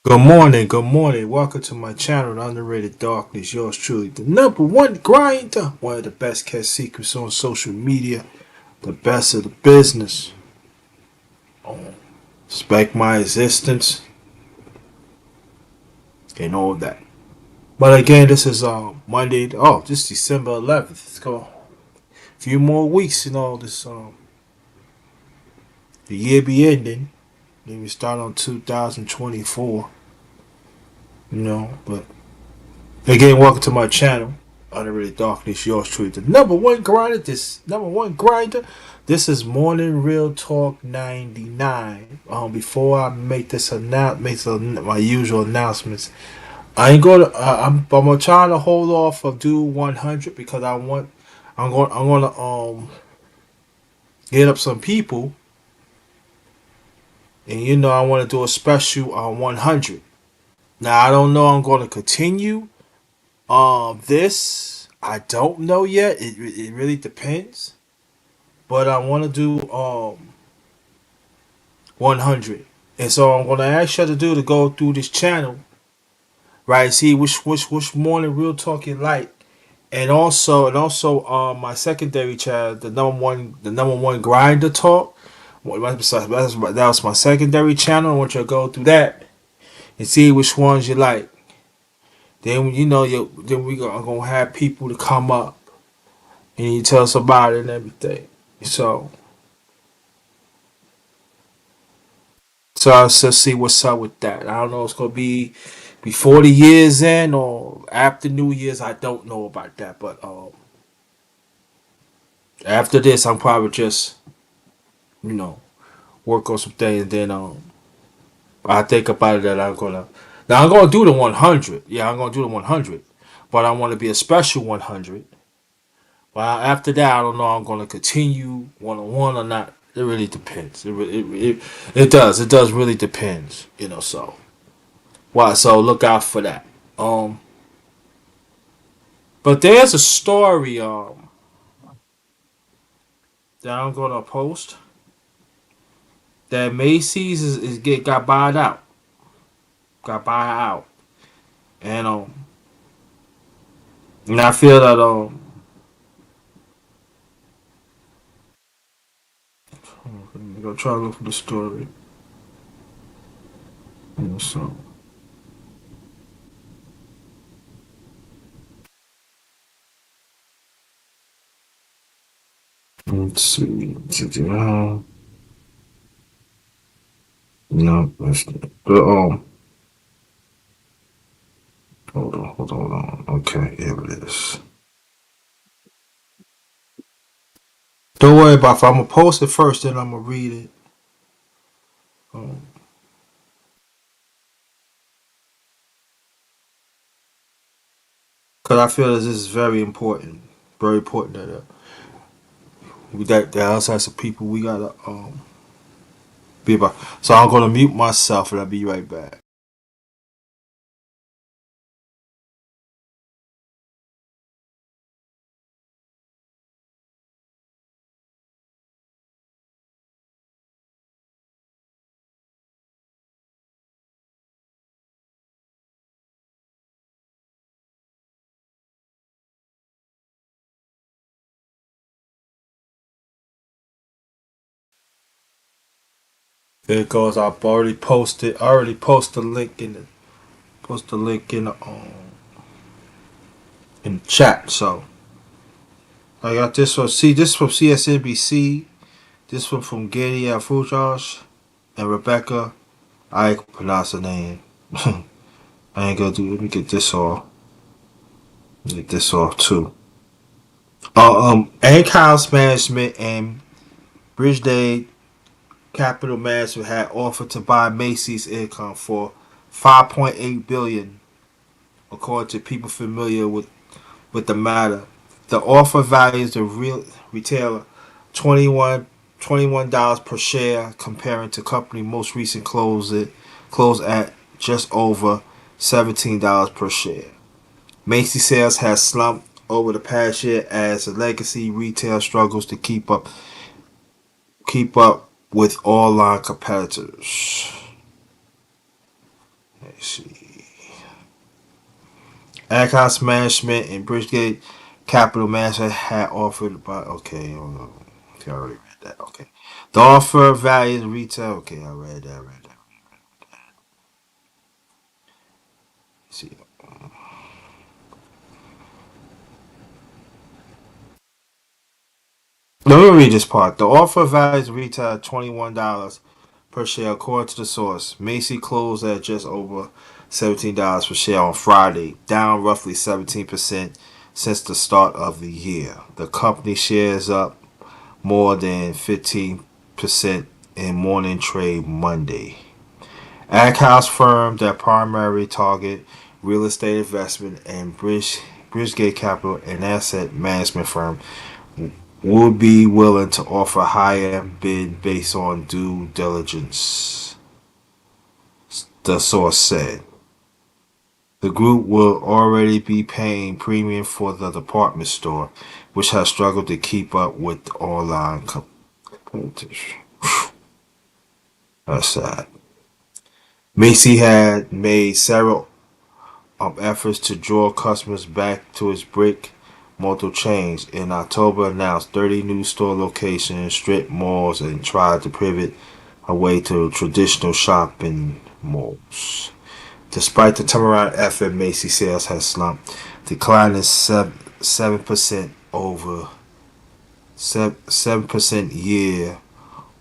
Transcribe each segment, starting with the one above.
Good morning, good morning. Welcome to my channel, The Underrated Darkness. Yours truly, the number one grinder. One of the best kept secrets on social media. The best of the business. Respect my existence and all that. But again, this is Monday. Oh, this December 11th. Let's go. A few more weeks, this the year be ending. Then we start on 2024. But again, welcome to my channel. Underrated Darkness, yours truly, the number one grinder. This is Morning Real Talk 99. Before I make this my usual announcements, I ain't gonna. I'm gonna try to hold off of do 100 because I'm gonna get up some people, and I want to do a special on 100. Now I don't know. I'm gonna continue. This I don't know yet. It really depends. But I want to do 100, and so I'm gonna ask you to go through this channel, right? See which morning real talk you like, and also my secondary channel, the number one grinder talk. That was my secondary channel. I want you to go through that and see which ones you like. Then then we gonna have people to come up and you tell us about it and everything. So so I'll just see what's up with that. I don't know if it's gonna be before the year's end or after New Year's. I don't know about that, but after this, I'm probably just you know work on some things. Then I think about it that I'm gonna do the 100. Yeah, I'm gonna do the 100, but I want to be a special 100. But after that, I don't know. I'm gonna continue 101 or not. It really depends. It does. It does really depends. So why? So look out for that. Um, but there's a story that I'm gonna post that Macy's got bought out. Got bought out. And and I feel that I'm gonna try to look for the story. So let's see. No, that's not. But hold on. Okay, here it is. Don't worry about it. I'm gonna post it first, then I'm gonna read it. Um, Cause I feel this is very important that us as a people we gotta be about. So I'm gonna mute myself and I'll be right back. There it goes. I've already posted. I already posted the link in the chat. So I got this one. See, this from CSNBC. This one from Getty Fujosh and Rebecca. I can pronounce her name. I ain't gonna do. Let me get this off. Get this off too. Ank House Management and Bridgestone Capital Management had offered to buy Macy's income for 5.8 billion, according to people familiar with the matter. The offer values the real retailer 21 dollars per share, comparing to company most recent close at just over $17 per share. Macy's sales has slumped over the past year as the legacy retail struggles to keep up with online competitors. Let's see. Aghouse Management and Bridgegate Capital Management had offered about okay, hold on. Okay, I already read that. Okay. The offer values retail. Okay, I read that, read that. Let's see. Let me read this part. The offer values retail at $21 per share according to the source. Macy closed at just over $17 per share on Friday, down roughly 17% since the start of the year. The company shares up more than 15% in morning trade Monday. Aghouse firm that primary target real estate investment and Bridgegate Capital, an asset management firm, would be willing to offer higher bid based on due diligence, the source said. The group will already be paying premium for the department store, which has struggled to keep up with online competition. That's sad. Macy had made several efforts to draw customers back to its brick mortar chains. In October, announced 30 new store locations, strip malls, and tried to pivot away to traditional shopping malls. Despite the turnaround effort, Macy's sales has slumped, declining 7% over 7% year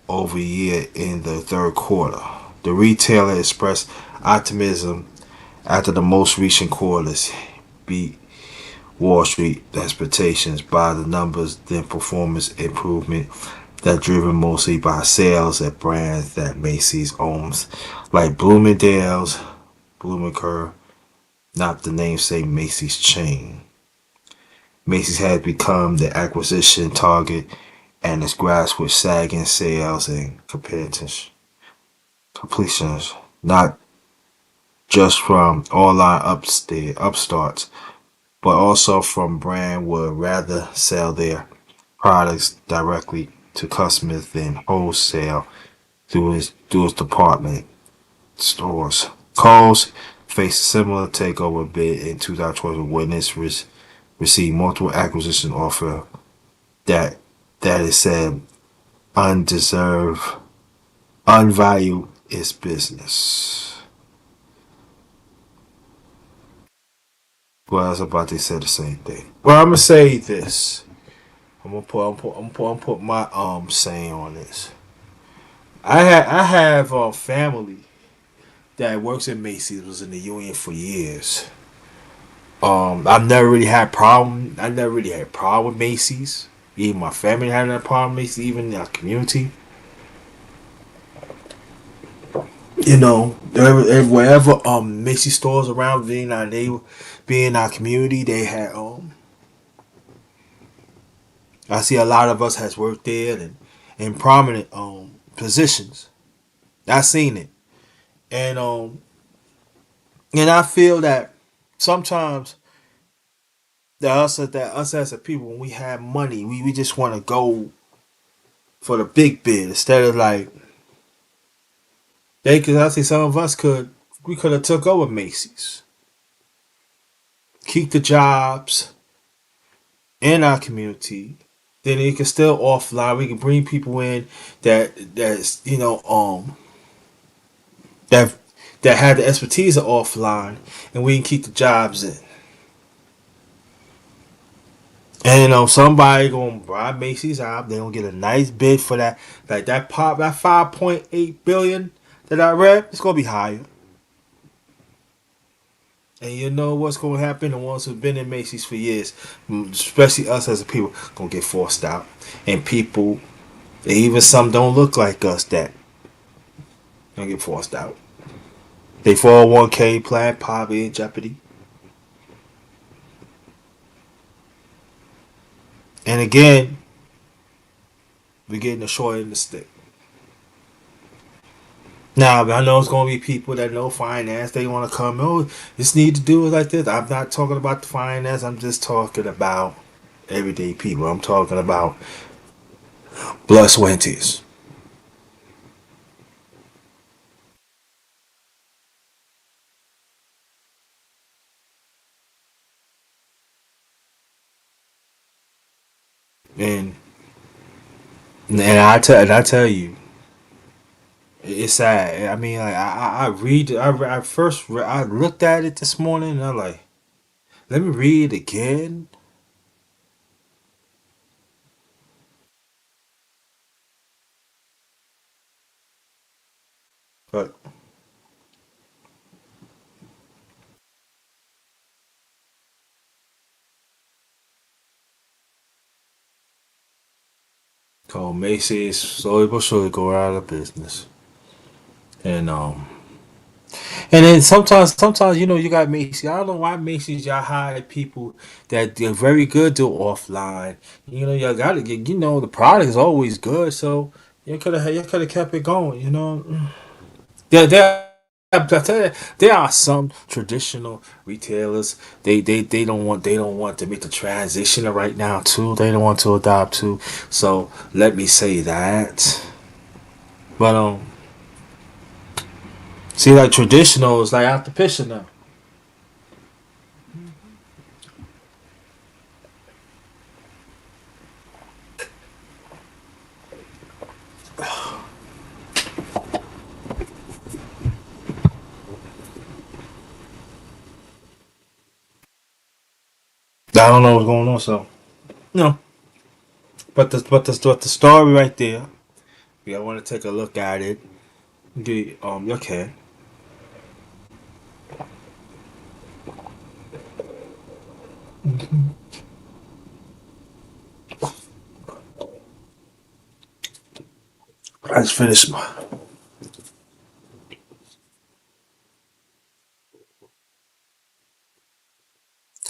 over year in the third quarter. The retailer expressed optimism after the most recent quarters beat Wall Street expectations by the numbers, then performance improvement that driven mostly by sales at brands that Macy's owns, like Bloomingdale's, Blumenkerr, not the namesake Macy's chain. Macy's has become the acquisition target and is grasped with sagging sales and completions, not just from online upstarts, but also from brand would rather sell their products directly to customers than wholesale through its department stores. Kohl's faced a similar takeover bid in 2012 when it received multiple acquisition offers that that it said undeserved, unvalued its business. Well, I was about to say the same thing. Well, I'm gonna say this. I'm gonna put my saying on this. I have family that works at Macy's, was in the union for years. I've never really had problem. I never really had a problem with Macy's. Even my family had a problem with Macy's. Even in our community, wherever Macy's stores around being in our community, they had I see a lot of us has worked there and in prominent positions. I seen it, and I feel that sometimes that us as a people, when we have money, we just want to go for the big bid instead of like they could. I think some of us could have took over Macy's, keep the jobs in our community. Then it can still offline. We can bring people in that's that that had the expertise of offline, and we can keep the jobs in. And somebody gonna buy Macy's out. They gonna get a nice bid for that. Like that 5.8 billion that I read. It's gonna be higher. And you know what's gonna happen? The ones who've been in Macy's for years, especially us as a people, gonna get forced out. And people, even some don't look like us, that gonna get forced out. They 401k plan probably in jeopardy. And again, we're getting the short end of the stick. Now, I know it's going to be people that know finance. They want to come, oh, this need to do it like this. I'm not talking about the finance. I'm just talking about everyday people. I'm talking about blood, sweat, and tears. and and I tell you, it's sad. I mean, like I read, I first I looked at it this morning, and I'm like, let me read it again. But called Macy's slowly but surely go out of business, and and then sometimes you got Macy's. I don't know why Macy's y'all hire people that they're very good to offline. Y'all got to get. The product is always good, so you could have kept it going. There, I tell you, there are some traditional retailers. They don't want to make the transition right now too. They don't want to adopt too. So let me say that. But see, like traditional is like after pitching now. I don't know what's going on. So no, but the story right there. Yeah, I want to take a look at it. Okay. I just finished my.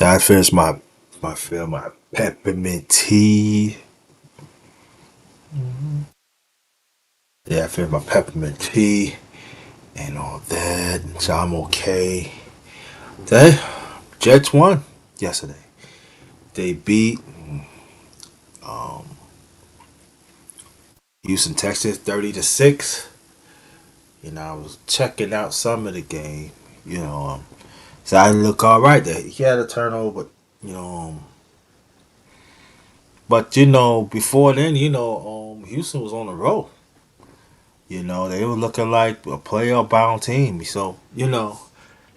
I finished my peppermint tea. Yeah, I finished my peppermint tea and all that. So I'm okay. They Jets won yesterday. They beat um, Houston, Texas, 30-6. I was checking out some of the game. You know, um, so I look all right there. He had a turnover, but you know, before then, Houston was on the road. They were looking like a playoff bound team. So here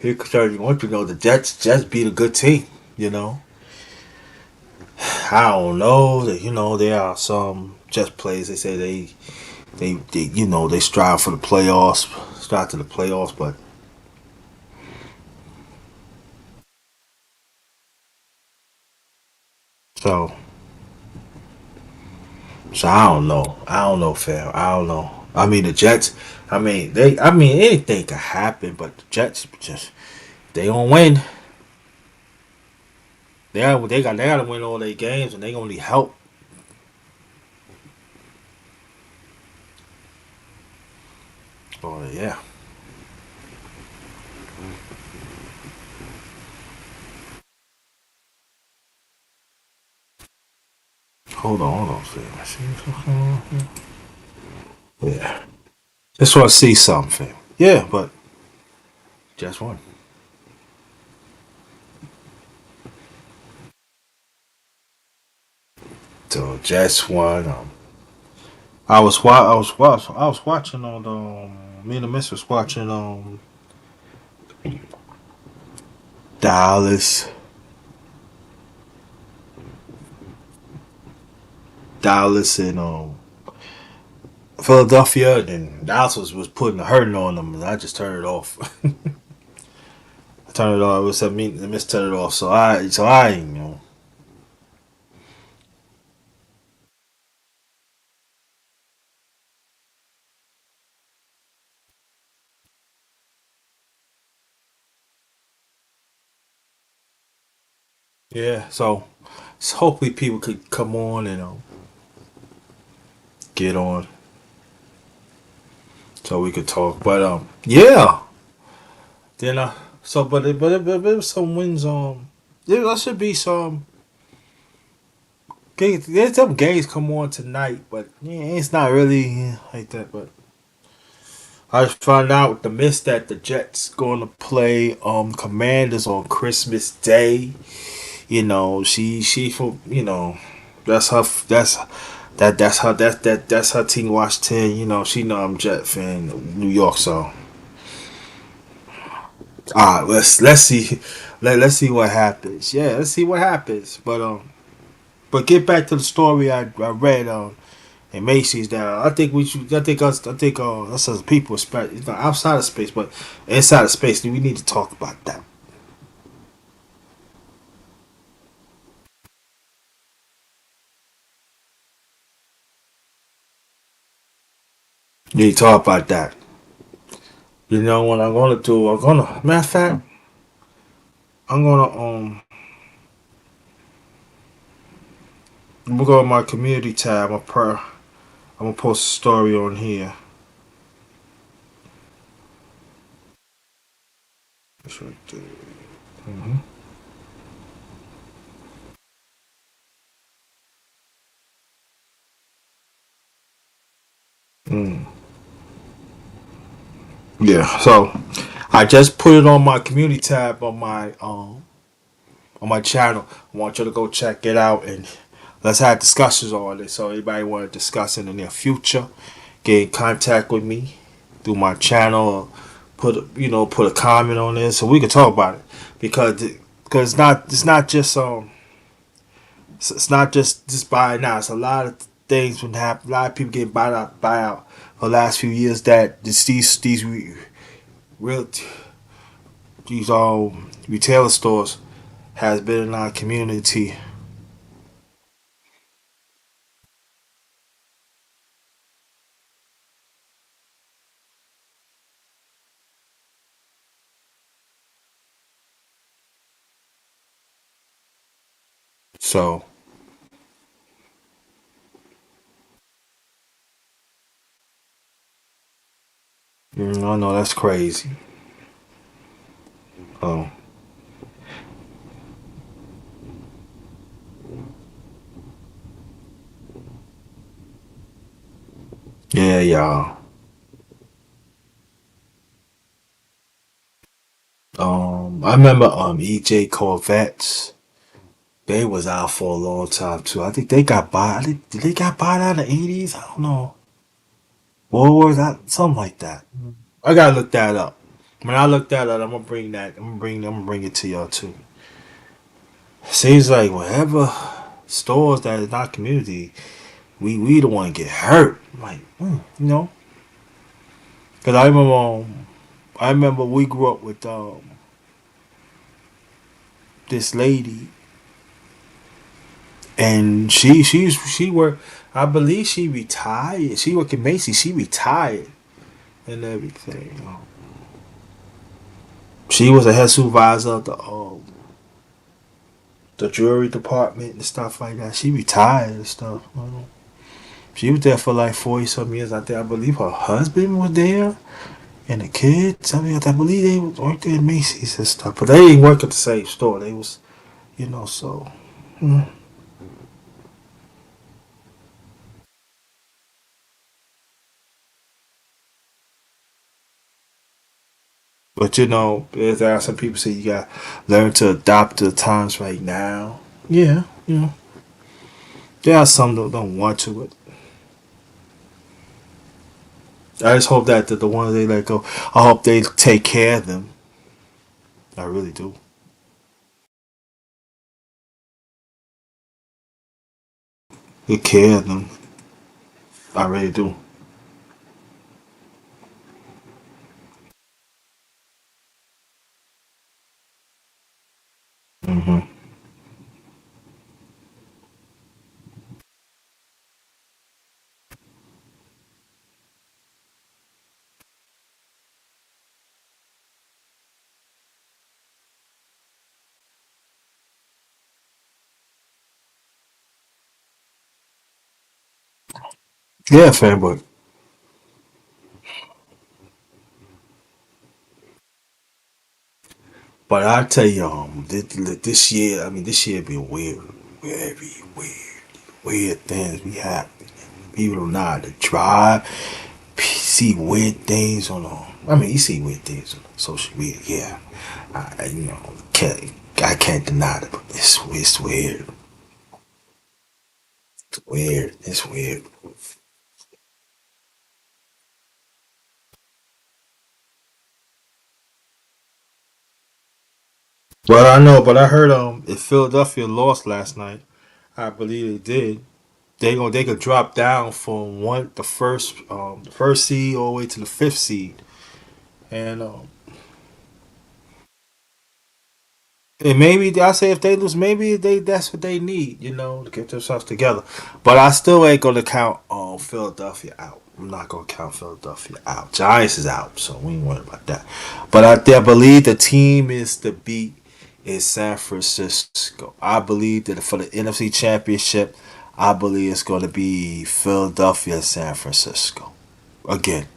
you want to know the Jets beat a good team. You know, I don't know that there are some Jets players. They say they strive for the playoffs, strive to the playoffs, but so I don't know. I don't know, fam. I don't know. I mean the Jets. I mean anything could happen, but the Jets just they gonna win. They gotta win all their games, and they gonna need help. Oh yeah. Hold on, fam. I see something on here. Yeah. Just want to see something, fam. Yeah, but Jets won. So Jets won. I was watching on me and the miss was watching Dallas, Dallas and Philadelphia, and Dallas was putting the hurting on them, and I just turned it off. I turned it off. It was me and the miss turned it off. So I. Yeah. So hopefully people could come on and get on so we could talk. But yeah. Then so but there was some wins there should be some games. There's some games come on tonight, but yeah, it's not really like that. But I just found out with the miss that the Jets going to play Commanders on Christmas Day. She from That's her. That's her. That's her team. Washington. You know, she know I'm Jet fan, New York. So, let's see, let's see what happens. Yeah, let's see what happens. But get back to the story I read in Macy's. That I think we should. I think us as people, outside of space, but inside of space, we need to talk about that. We need to talk about that. You know what I'm gonna do? Matter of fact, I'm gonna I'm gonna go to my community tab. I'm gonna post a story on here. That's right there. Mm-hmm. Mm. Yeah. So I just put it on my community tab on my channel. I want you to go check it out and let's have discussions on it. So anybody want to discuss in the near future, get in contact with me through my channel. Or put a comment on it so we can talk about it because it's not just it's not just buying out. It's a lot of things been happening. A lot of people getting buy out for the last few years that these real these retailer stores has been in our community. So I know that's crazy. Oh yeah, y'all. I remember EJ Corvettes. They was out for a long time too. I think they got bought. Did they got bought out in the 80s? I don't know. What was that? Something like that. I gotta look that up. When I look that up, I'm gonna bring that. I'm gonna bring it to y'all too. Seems like whatever stores that is not community, we the one get hurt. Like because I remember we grew up with this lady, and she worked. I believe she retired. She worked at Macy's. She retired and everything. She was a head supervisor of the jewelry department and stuff like that. She retired and stuff. She was there for like 40 some years. I believe her husband was there and the kids. I believe they worked at Macy's and stuff, but they didn't work at the same store. They was, so. mm. But there are some people say you got to learn to adapt to the times right now. Yeah, there are some that don't want to. But I just hope that the ones they let go, I hope they take care of them. I really do. Take care of them. I really do. Hmm. Yeah, fanboy. But I tell you, this year, this year been weird, very weird things we have. People don't know how to drive. See weird things on. You see weird things on social media. Yeah, can't I can't deny it. But it's weird. Weird. It's weird. Well, I know, but I heard if Philadelphia lost last night, I believe they did. They could drop down from the first seed all the way to the fifth seed, and maybe I say if they lose, maybe that's what they need, to get themselves together. But I still ain't gonna count Philadelphia out. I'm not gonna count Philadelphia out. Giants is out, so we ain't worried about that. But I believe the team is to beat is San Francisco. I believe that for the NFC Championship, I believe it's gonna be Philadelphia and San Francisco again.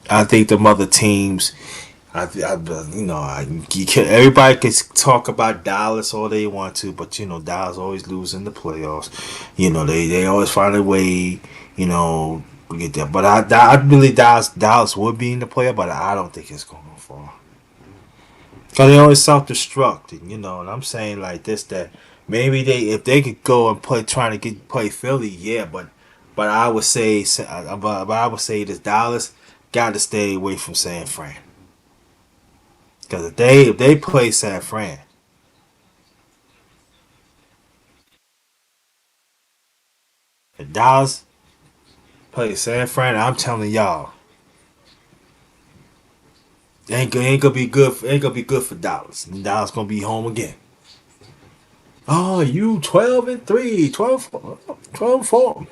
I think the other teams you can, everybody can talk about Dallas all they want to, but Dallas always lose in the playoffs. They always find a way, to get there. But I believe Dallas would be in the playoff, but I don't think it's going to go far. Cause they always self destruct, and I'm saying like this that maybe if they could go and trying to play Philly, yeah, but I would say but I would say this Dallas got to stay away from San Fran. Because if they play San Fran, if Dallas play San Fran, I'm telling y'all, ain't gonna be good. Ain't gonna be good for Dallas. And Dallas gonna be home again. Oh, you 12-3, 12-4.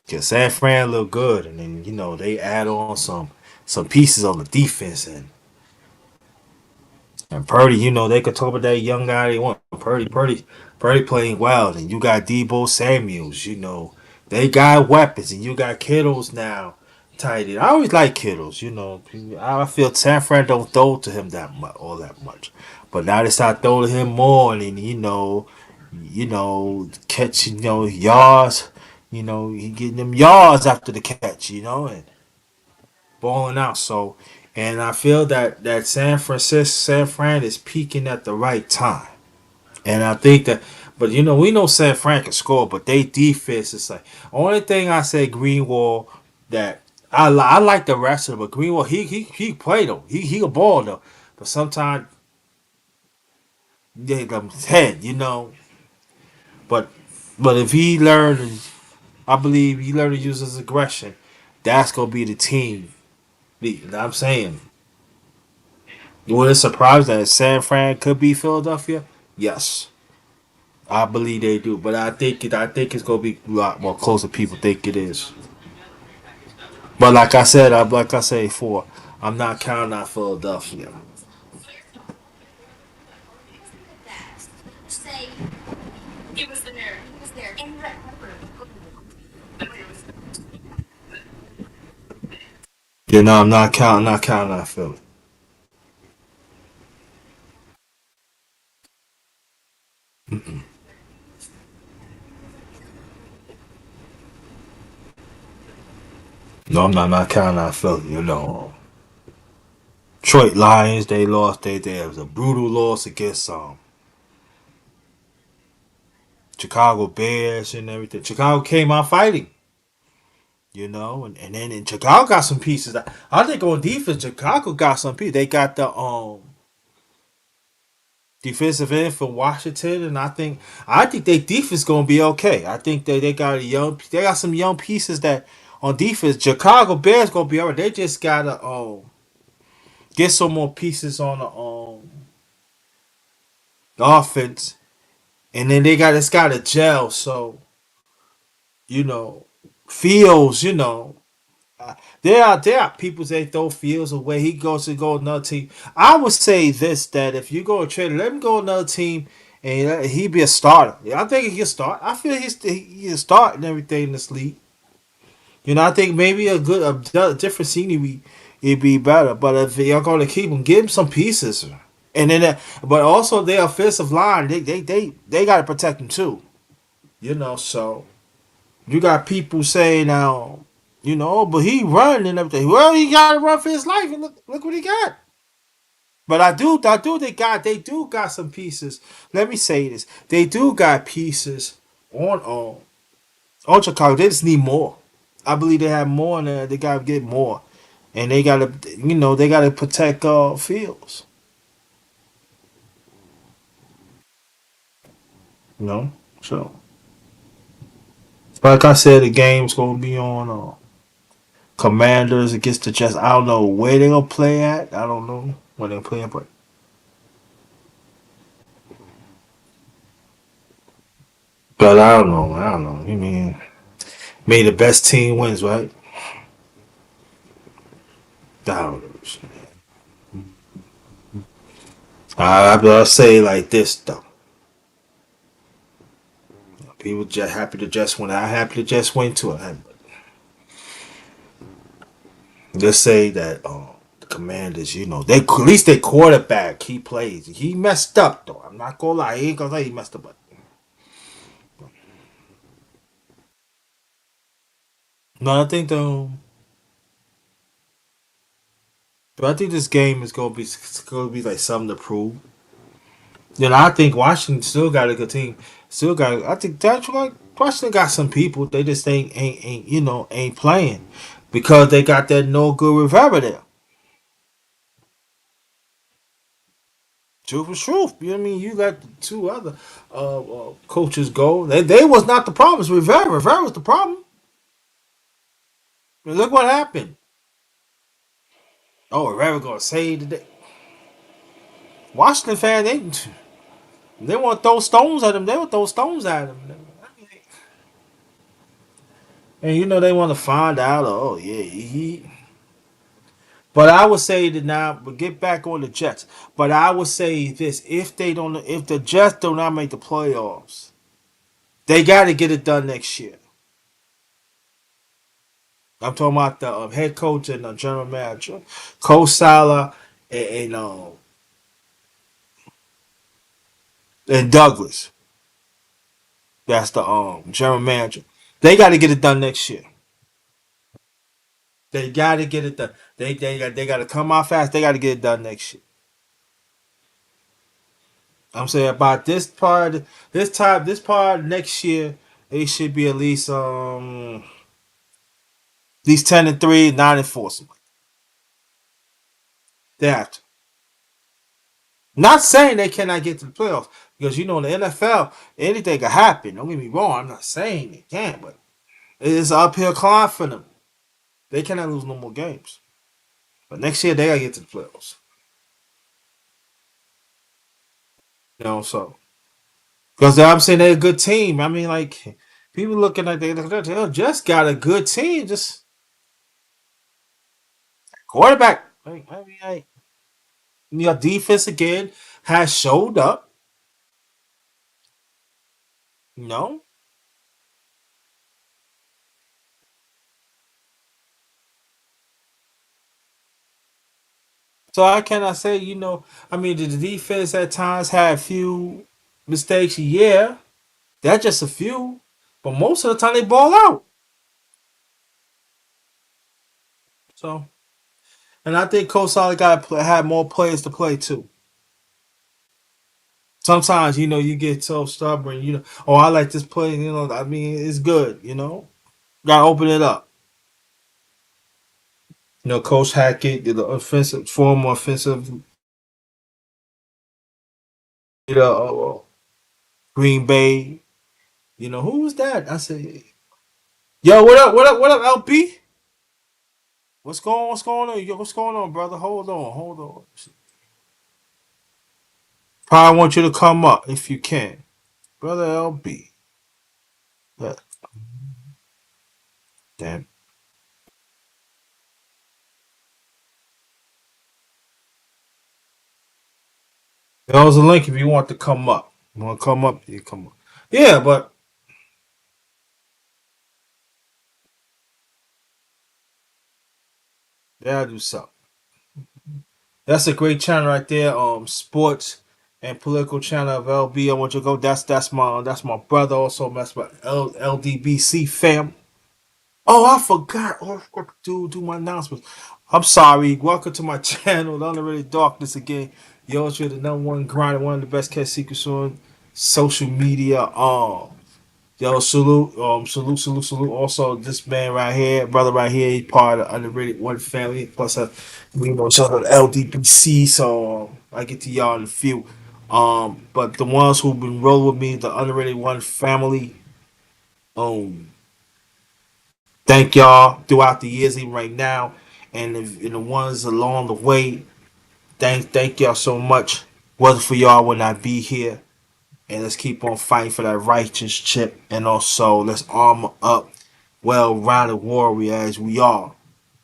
Cause San Fran look good, and then they add on some pieces on the defense, and Purdy, they could talk about that young guy they want. Purdy playing well. And you got Debo Samuels, They got weapons, and you got Kittles now tight end. I always like Kittles. I feel San Fran don't throw to him all that much. But now they start throwing to him more, and then, catch, yards. He getting them yards after the catch, and balling out. So, and I feel that San Fran is peaking at the right time, and I think that. But we know San Fran can score, but they defense is like only thing I say Greenwall that I like the rest of them, but Greenwall he played though he a ball though, but sometimes they got his head but if he learned, I believe he learned to use his aggression, that's gonna be the team. I'm saying. Would it surprise that San Fran could be Philadelphia? Yes, I believe they do, but I think it's gonna be a lot more closer than people think it is. But like I said before, I'm not counting out Philadelphia. I'm not counting out Philly. No, I'm not counting out Philly. Detroit Lions, they lost. They was a brutal loss against Chicago Bears and everything. Chicago came out fighting. And then in Chicago got some pieces. I think on defense, Chicago got some pieces. They got the defensive end for Washington, and I think their defense gonna be okay. I think they got some young pieces that on defense. Chicago Bears gonna be alright. They just gotta get some more pieces on the offense, and then it's gotta gel. So you know, Fields, there are people say throw Fields away. He goes to go another team. I would say this that if you go trade, let him go another team, and he be a starter. Yeah, I think he can start. I feel he can start and everything in this league. I think maybe a different scenery it'd be better. But if you're going to keep him, give him some pieces, and then but also their offensive line, they got to protect him too. So you got people saying now. But he run and everything. Well, he got to run for his life, and look what he got. But they do got some pieces. Let me say this: they do got pieces on Ultra Chicago. They just need more. I believe they have more, and they gotta get more, and they gotta they gotta protect Fields. You know, so like I said, the game's gonna be on Commanders against the Jets. I don't know where they gonna play at. I don't know where they play at, but I don't know. I don't know. You mean may the best team wins, right? I don't know. I'll say like this though. People just happy to just win. I happy to just win too. Let's say that the Commanders, they at least their quarterback he plays. He messed up though. I'm not gonna lie. He ain't gonna say he messed up, but no, I think this game is gonna be like something to prove. I think Washington still got a good team. Still got. I think that's like Washington got some people. They just ain't playing because they got that no good Rivera there. Truth is truth. You know what I mean? You got the two other coaches go. They was not the problem. It's Rivera. Rivera was the problem. And look what happened. Oh, Rivera gonna save the day. Washington fan, they want to throw stones at him. They want to throw stones at him. And they want to find out. Oh yeah, he. But I would say that now, but get back on the Jets. But I would say this: if the Jets do not make the playoffs, they got to get it done next year. I'm talking about the head coach and the general manager, Coach Sala and Douglas. That's the general manager. They got to get it done next year. They got to get it done. They got to come out fast. They got to get it done next year. I'm saying about this part next year, they should be at least 10-3, 9-4. They have to. Not saying they cannot get to the playoffs because in the NFL anything can happen. Don't get me wrong. I'm not saying they can't, but it's an uphill climb for them. They cannot lose no more games. But next year they gotta get to the playoffs. So because I'm saying they're a good team. I mean, like people looking like they just got a good team. Just quarterback. Your defense again has showed up. You know, so I cannot say. I mean, the defense at times had a few mistakes. Yeah, that's just a few, but most of the time they ball out. So, and I think Coach Solid got had more players to play too. Sometimes you get so stubborn. Oh, I like this play. I mean, it's good. Gotta open it up. Coach Hackett, the offensive former offensive leader of Green Bay. Who was that? I said, yo, what up? What up? What up, LP? What's going on? Yo, what's going on, brother? Hold on. Probably want you to come up if you can, brother LB. Yeah, damn. There's a link if you want to come up. You want to come up? You come up. Yeah, but yeah, I do something. That's a great channel right there. Sports and political channel of LB. I want you to go. That's my brother. Also, that's my LDBC fam. Oh, I forgot. Oh, I forgot to do my announcements. I'm sorry. Welcome to my channel, The Underrated Darkness again. Yours, you're the number one grinder, one of the best kept secrets on social media. Yo, salute. Also, this man right here, brother right here, he part of the underrated one family. Plus, we know each other LDBC, so I get to y'all in a few. But the ones who've been rolling with me, the underrated one family, um, thank y'all throughout the years, even right now, and the ones along the way. Thank y'all so much. Wasn't for y'all, I would not be here. And let's keep on fighting for that righteous chip. And also, let's armor up, well-rounded warrior as we are.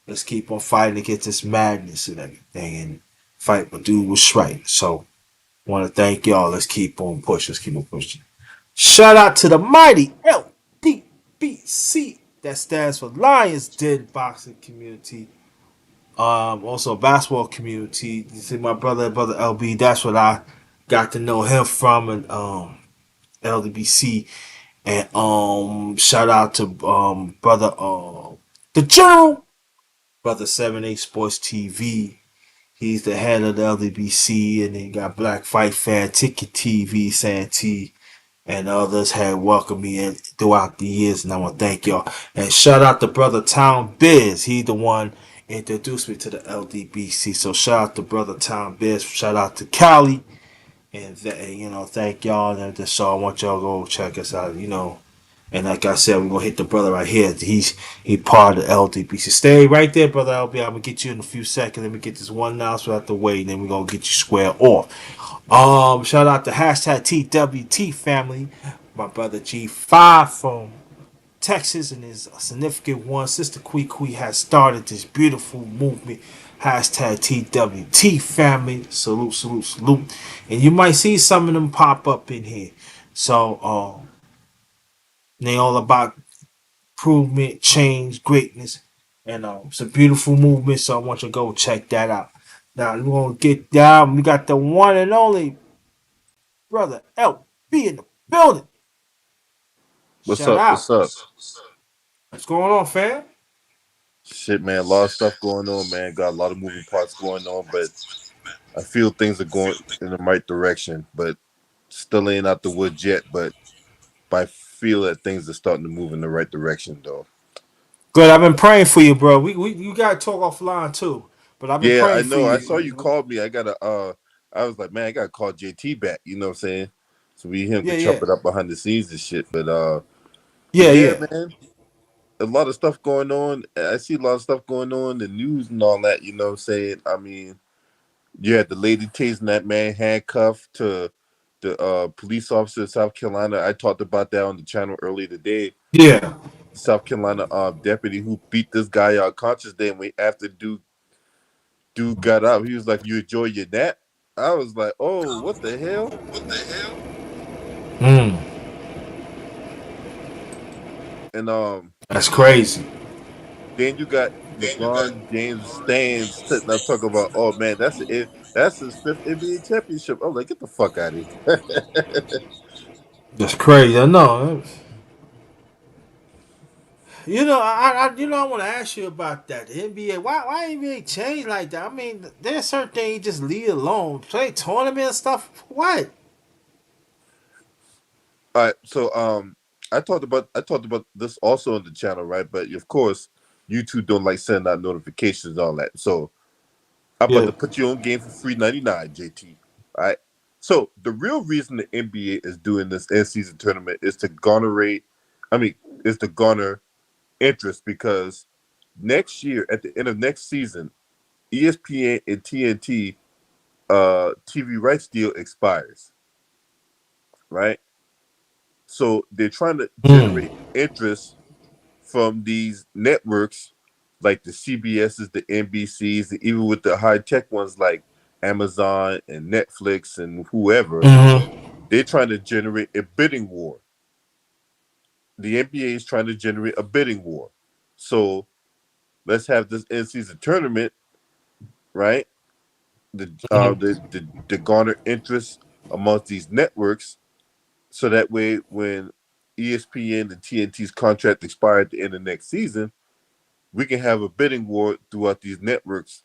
Let's keep on fighting against this madness and everything, and fight but do what's right. So, want to thank y'all. Let's keep on pushing. Let's keep on pushing. Shout out to the mighty LDBC. That stands for Lions Den Boxing Community. Also basketball community. You see my brother LB. That's what I got to know him from, and LDBC. And shout out to brother the General, brother 7 8 Sports TV. He's the head of the LDBC, and then got Black Fight Fan Ticket TV, Santee, and others had welcomed me in throughout the years, and I want to thank y'all. And shout out to brother Town Biz. He the one introduced me to the LDBC. So shout out to brother Town Biz. Shout out to Cali. And thank y'all. And just so I want y'all to go check us out. And like I said, we're gonna hit the brother right here. He part of the LDBC. Stay right there, brother LB. I'm gonna get you in a few seconds. Let me get this one announcement out the way, and then we're gonna get you square off. Shout out to hashtag TWT family. My brother G5 from Texas and his significant one, Sister Kui has started this beautiful movement. Hashtag TWT family. Salute. And you might see some of them pop up in here. So they all about improvement, change, greatness. And it's a beautiful movement. So I want you to go check that out. Now we're gonna get down. We got the one and only brother LB in the building. What's Shout up? out. What's up? What's going on, fam? Shit, man. A lot of stuff going on, man. Got a lot of moving parts going on, but I feel things are going in the right direction. But still ain't out the woods yet. But I feel that things are starting to move in the right direction, though. Good. I've been praying for you, bro. We you gotta talk offline too. But I've been Yeah, I praying for know. I you. saw you called me. I gotta. I was like, man, I gotta call JT back. You know what I'm saying? So we him Yeah, could chop yeah, it up behind the scenes and shit. But yeah, yeah, yeah, man. A lot of stuff going on. I see a lot of stuff going on, the news and all that. You know what I'm saying? I mean, you had the lady tasing that man handcuffed to the police officer in South Carolina. I talked about that on the channel earlier today. yeah. South Carolina deputy who beat this guy out conscious. Then we after dude got out, he was like, "You enjoy your nap." I was like, "Oh, what the hell?" Mm, And that's crazy. then you got LeBron James stands sitting up talking about, "Oh man, that's his fifth NBA championship." I'm like, "Get the fuck out of here." That's crazy. I know. I want to ask you about that. The NBA. Why NBA change like that? I mean, there's certain things you just leave alone. Play tournament and stuff. What? All right, so I talked about this also on the channel, right? But of course, YouTube don't like sending out notifications and all that. So I'm about Yeah. to put you on game for free 99, JT. All right. So the real reason the NBA is doing this end season tournament is to garner rate, I mean, is to garner interest because next year at the end of next season, ESPN and TNT TV rights deal expires, right? So they're trying to Mm. generate interest from these networks like the CBSs, the NBCs, and even with the high tech ones like Amazon and Netflix and whoever, Mm-hmm. they're trying to generate a bidding war. The NBA is trying to generate a bidding war. So let's have this in season tournament, right? The garner interest amongst these networks, so that way when ESPN and TNT's contract expire at the end of next season, we can have a bidding war throughout these networks.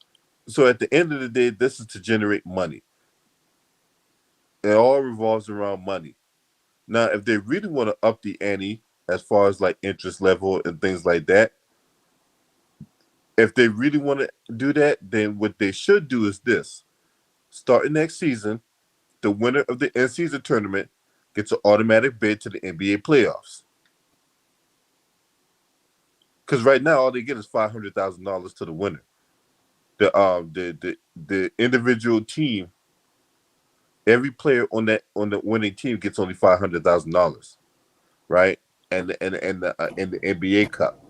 So at the end of the day, this is to generate money. It all revolves around money. Now, if they really want to up the ante as far as like interest level and things like that, if they really want to do that, then what they should do is this: starting next season, the winner of the end season tournament gets an automatic bid to the NBA playoffs. Because right now, all they get is $500,000 to the winner. The individual team, every player on the winning team gets only $500,000, right? And the NBA Cup.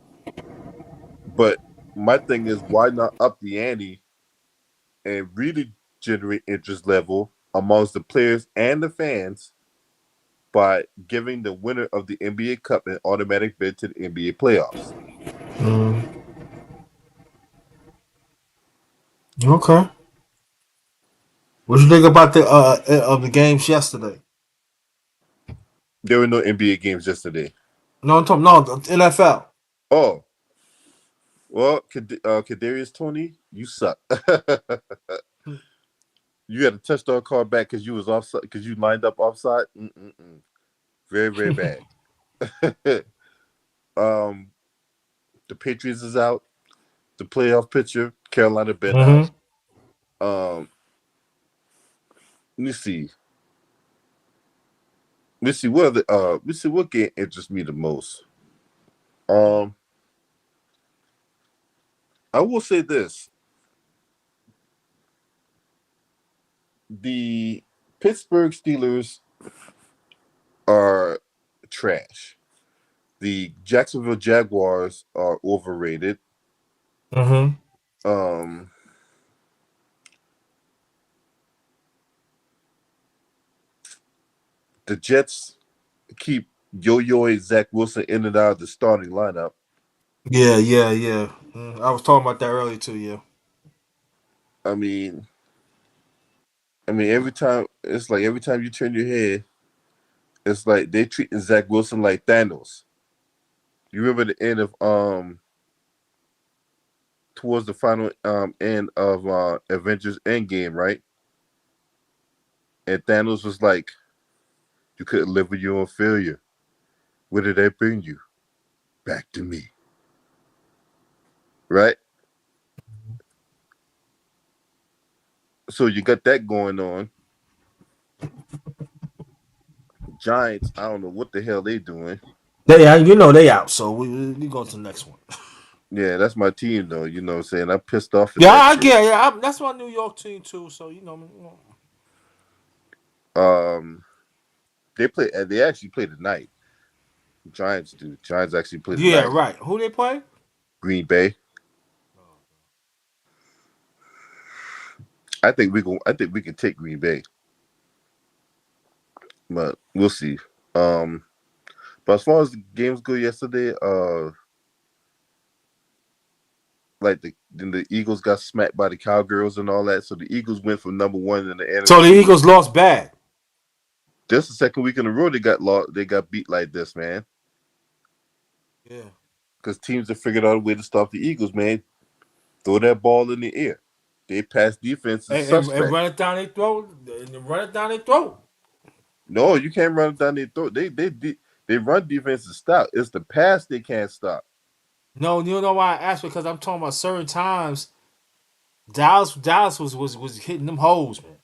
But my thing is, why not up the ante and really generate interest level amongst the players and the fans by giving the winner of the NBA Cup an automatic bid to the NBA playoffs? Mm. Okay. What you think about the of the games yesterday? There were no NBA games yesterday. No, I'm talking no the NFL. Oh, well, Kadarius Tony, you suck. You had a touchdown call back because you was offside because you lined up offside. Mm-mm-mm. Very very bad. um, the Patriots is out. The playoff picture. Carolina been out. Mm-hmm. Um, let me see. Let me see what game interests me the most. Um, I will say this: the Pittsburgh Steelers are trash. The Jacksonville Jaguars are overrated. Mm-hmm. Um, the Jets keep yo-yoing Zach Wilson in and out of the starting lineup. Yeah, yeah, yeah. I was talking about that earlier too. Yeah. I mean, every time it's like every time you turn your head, it's like they treating Zach Wilson like Thanos. You remember the end of towards the final end of Avengers Endgame, right? And Thanos was like, "You couldn't live with your own failure. Where did that bring you? Back to me." Right? So you got that going on. Giants, I don't know what the hell they doing. You know they out, so we go to the next one. Yeah, that's my team though. You know what I'm saying? I'm pissed off at Yeah, that I shit. get. Yeah, that's my New York team too. So you know. Um, they actually play tonight. Giants do. Giants actually play Yeah, tonight. right. Who they play? Green Bay. I think we can take Green Bay, but we'll see. Um, but as far as the games go yesterday, like the Eagles got smacked by the Cowgirls and all that, so the Eagles went from number one in the So the NFC. Eagles lost bad. This the second week in a row they got lost. They got beat like this, man. Yeah. Because teams have figured out a way to stop the Eagles, man. Throw that ball in the air. They pass defense is And suspect. run it down their throat. And run it down their throat. No, you can't run down their throat. They run defense to stop. It's the pass they can't stop. No, you know why I asked, because I'm talking about certain times Dallas was hitting them holes, man.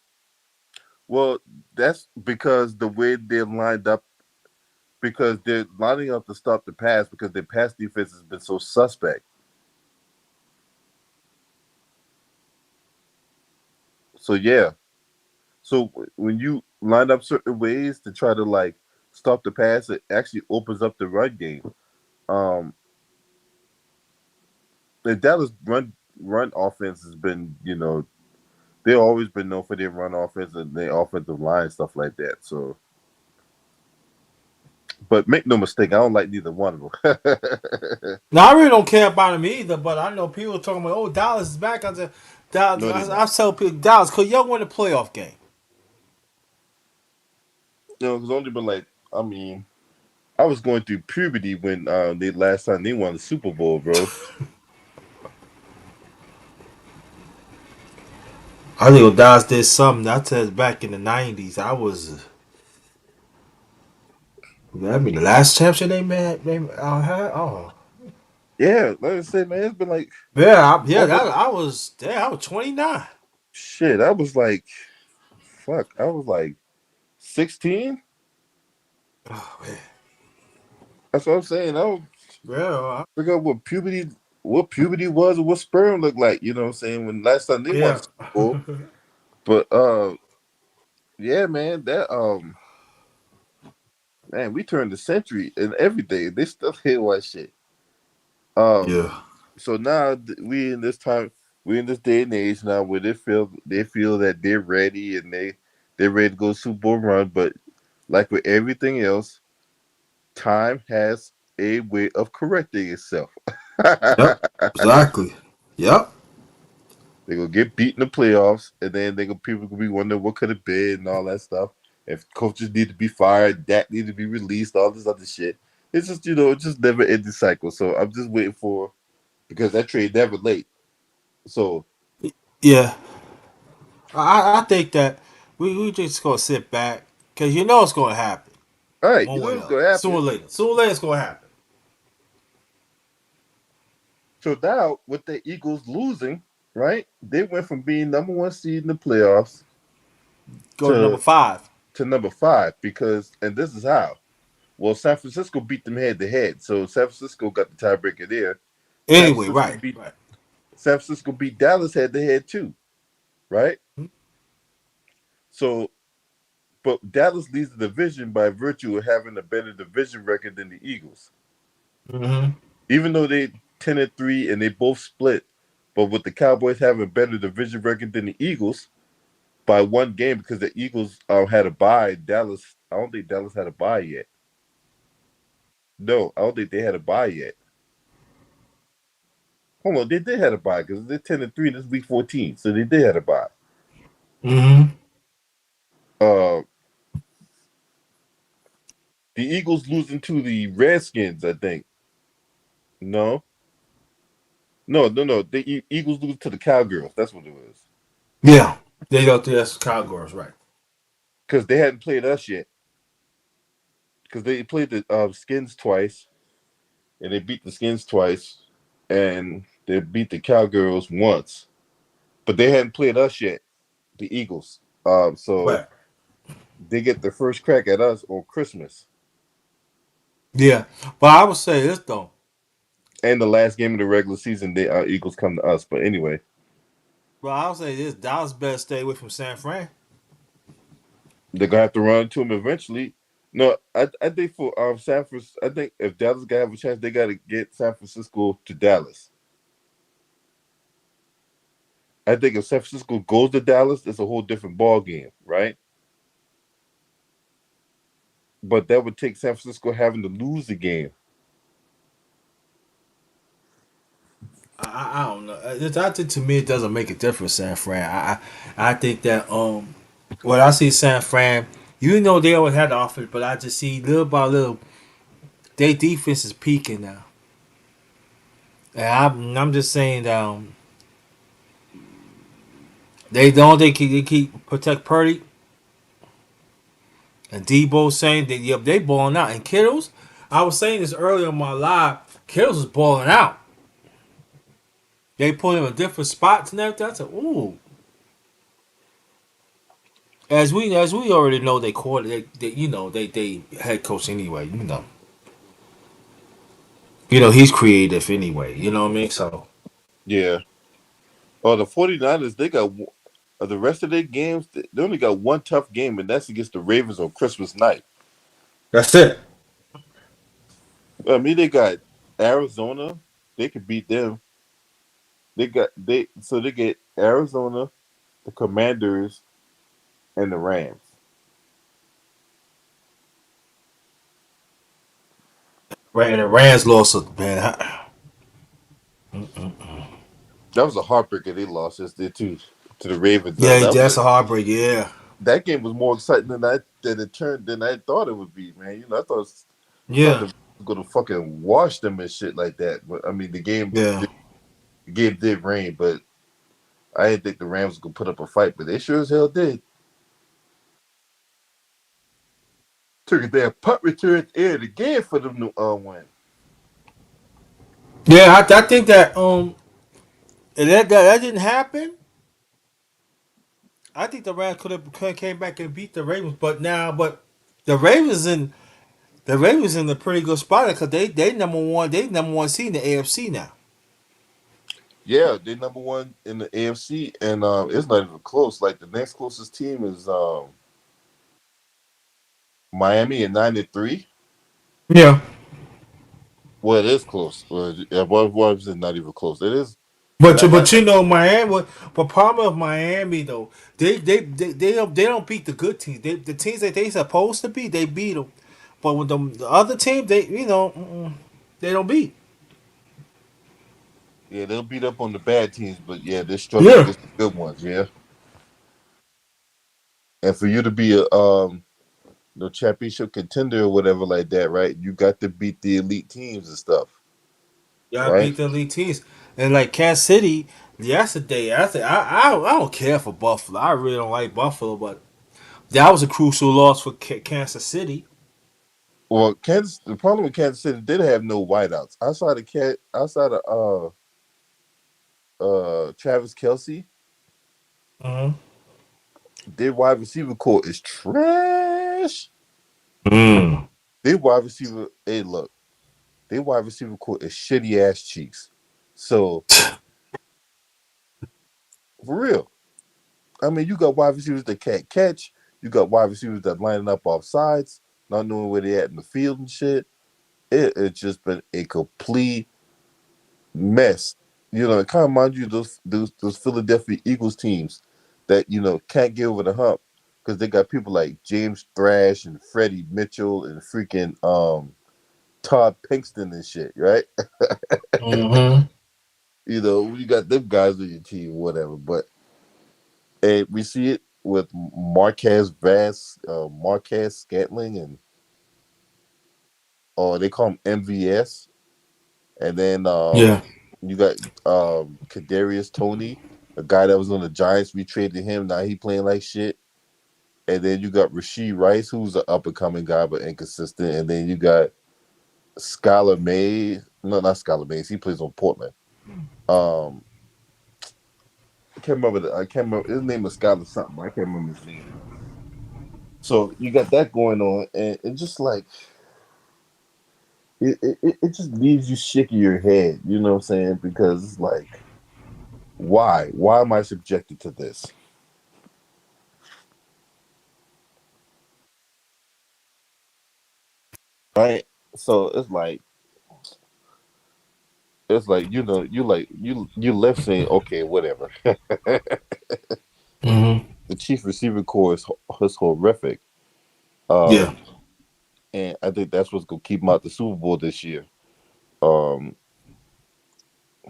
Well, that's because the way they're lined up, because they're lining up to stop the pass because their pass defense has been so suspect. So yeah. So when you line up certain ways to try to like stop the pass, it actually opens up the run game. Um, the Dallas run offense has been, they've always been known for their run offense and their offensive line stuff like that. So, but make no mistake, I don't like neither one of them. Now I really don't care about him either, but I know people talking about, oh, Dallas is back. I said, Dallas. No, they're I not. tell people Dallas because y'all win the playoff game. It's only been like, I mean, I was going through puberty when they last time they won the Super Bowl, bro. I think Dallas did something. I tell you, back in the '90s, I was I mean, the last championship they had. Oh, Yeah, like I said, man, it's been like yeah. almost That I was there. I was 29. shit. I was like, fuck. I was like 16. Oh man. That's what I'm saying. I don't Yeah. figure out what puberty was, or what sperm looked like. You know what I'm saying? When last time they won the Yeah. Super Bowl, but yeah, man, that man, we turned the century and everything. They still hate white shit. Um, Yeah. so now we in this time, we in this day and age now where they feel that they're ready and they're ready to go Super Bowl run. But like with everything else, time has a way of correcting itself. Yep. Exactly. Yep. They gonna get beat in the playoffs, and then people gonna be wondering what could have been and all that stuff. If coaches need to be fired, that need to be released, all this other shit. It's just it's just never ending cycle. So I'm just waiting for because that trade never late. So Yeah. I think that we just gonna sit back because you know it's gonna happen all right, you one know way or what's the other. gonna Sooner or happen. later. Sooner or later it's gonna happen. So now with the Eagles losing, right? They went from being number one seed in the playoffs Go to number to 5. number five because and this is how. Well, San Francisco beat them head to head, so San Francisco got the tiebreaker there. San Anyway, Francisco right. beat Right. San Francisco beat Dallas head to head too, right? So, but Dallas leads the division by virtue of having a better division record than the Eagles, Mm-hmm. even though they 10-3 and they both split. But with the Cowboys having a better division record than the Eagles by one game because the Eagles had a bye, Dallas. I don't think Dallas had a bye yet. No, I don't think they had a bye yet. Hold on, they did have a bye because they're 10-3. This is week 14, so they did have a bye. Mm-hmm. Uh, the Eagles losing to the Redskins, I think. No, no. The Eagles lose to the Cowgirls. That's what it was. Yeah. They go through that's Cowgirls, right. Because they hadn't played us yet. Because they played the Skins twice, and they beat the Skins twice, and they beat the Cowgirls once. But they hadn't played us yet, the Eagles. So Right. they get their first crack at us on Christmas. Yeah. But I would say this though. And the last game of the regular season, the Eagles come to us. But anyway, But I would say this Dallas better stay away from San Fran. they're gonna have to run to them eventually. No, I think for San Francisco, I think if Dallas gotta have a chance, they gotta get San Francisco to Dallas. I think if San Francisco goes to Dallas, it's a whole different ball game, right? But that would take San Francisco having to lose the game. I don't know. I think to me it doesn't make a difference, San Fran. I think that when I see San Fran, you know they always had the offense, but I just see little by little their defense is peaking now. And I'm just saying that they keep protect Purdy and Debo saying that yep they balling out and Kittles. I was saying this earlier in my live. Kittles is balling out. They put him in different spots and everything. I said, ooh. As we already know, they caught they they head coach anyway. He's creative anyway. You know what I mean? So Yeah. Oh, the 49ers, they got the rest of their games, they only got one tough game, and that's against the Ravens on Christmas night. that's it. I mean, they got Arizona. They could beat them. They get Arizona, the Commanders, and the Rams. Right, and the Rams lost, man. That was a heartbreaker. They lost just there too to the Ravens. Yeah, That was that's a heartbreak. Yeah, that game was more exciting than I thought it would be, man. I thought yeah, the going to fucking wash them and shit like that. But I mean, yeah. the game did rain, but I didn't think the Rams could put up a fight, but they sure as hell did. Took a damn punt return at the end again for them to win. Yeah, I think that and that didn't happen. I think the Rams could have came back and beat the Ravens, but the Ravens in the Ravens in a pretty good spot because they number one seed in the AFC now. Yeah, they're number one in the AFC, and it's not even close. Like the next closest team is Miami at 93. Yeah, Well, it is close. Yeah, what is it not even close? It is, and but you know Miami. But problem of Miami though, they don't beat the good teams. The teams that they supposed to beat, they beat them. But with the other team, they don't beat. yeah, they'll beat up on the bad teams, but yeah, they're struggling Yeah, against the good ones. Yeah, and for you to be a the championship contender or whatever like that, right? You got to beat the elite teams and stuff, y'all right? beat the elite teams, and like Kansas City yesterday. I don't care for Buffalo. I really don't like Buffalo, but that was a crucial loss for Kansas City. Well, Kansas. The problem with Kansas City did have no wideouts outside of Travis Kelsey. Mm-hmm. Their wide receiver core is trash. Mm. Their wide receiver, hey, look, their wide receiver core is shitty ass cheeks. So for real, I mean, you got wide receivers that can't catch. You got wide receivers that lining up off sides, not knowing where they at in the field and shit. It's just been a complete mess. You know, it kind of reminds you of those Philadelphia Eagles teams that can't get over the hump because they got people like James Thrash and Freddie Mitchell and freaking Todd Pinkston and shit, right? Mm-hmm. You got them guys on your team, whatever. But and we see it with Marquez Scantling, and they call him MVS. And then Yeah. you got Kadarius Tony, a guy that was on the Giants. We traded him. Now he playing like shit. And then you got Rasheed Rice, who's an up and coming guy but inconsistent. And then you got Skylar Mays. No, not Skylar Mays. He plays on Portland. Um, I can't remember. His name is Skylar something. I can't remember his name. So you got that going on, and it just like it just leaves you shaking your head. You know what I'm saying? Because it's like, why? Why am I subjected to this? Right? So it's like you left saying okay, whatever. Mm-hmm. The chief receiver core is horrific. Yeah. Um, and I think that's what's gonna keep him out the Super Bowl this year. Um,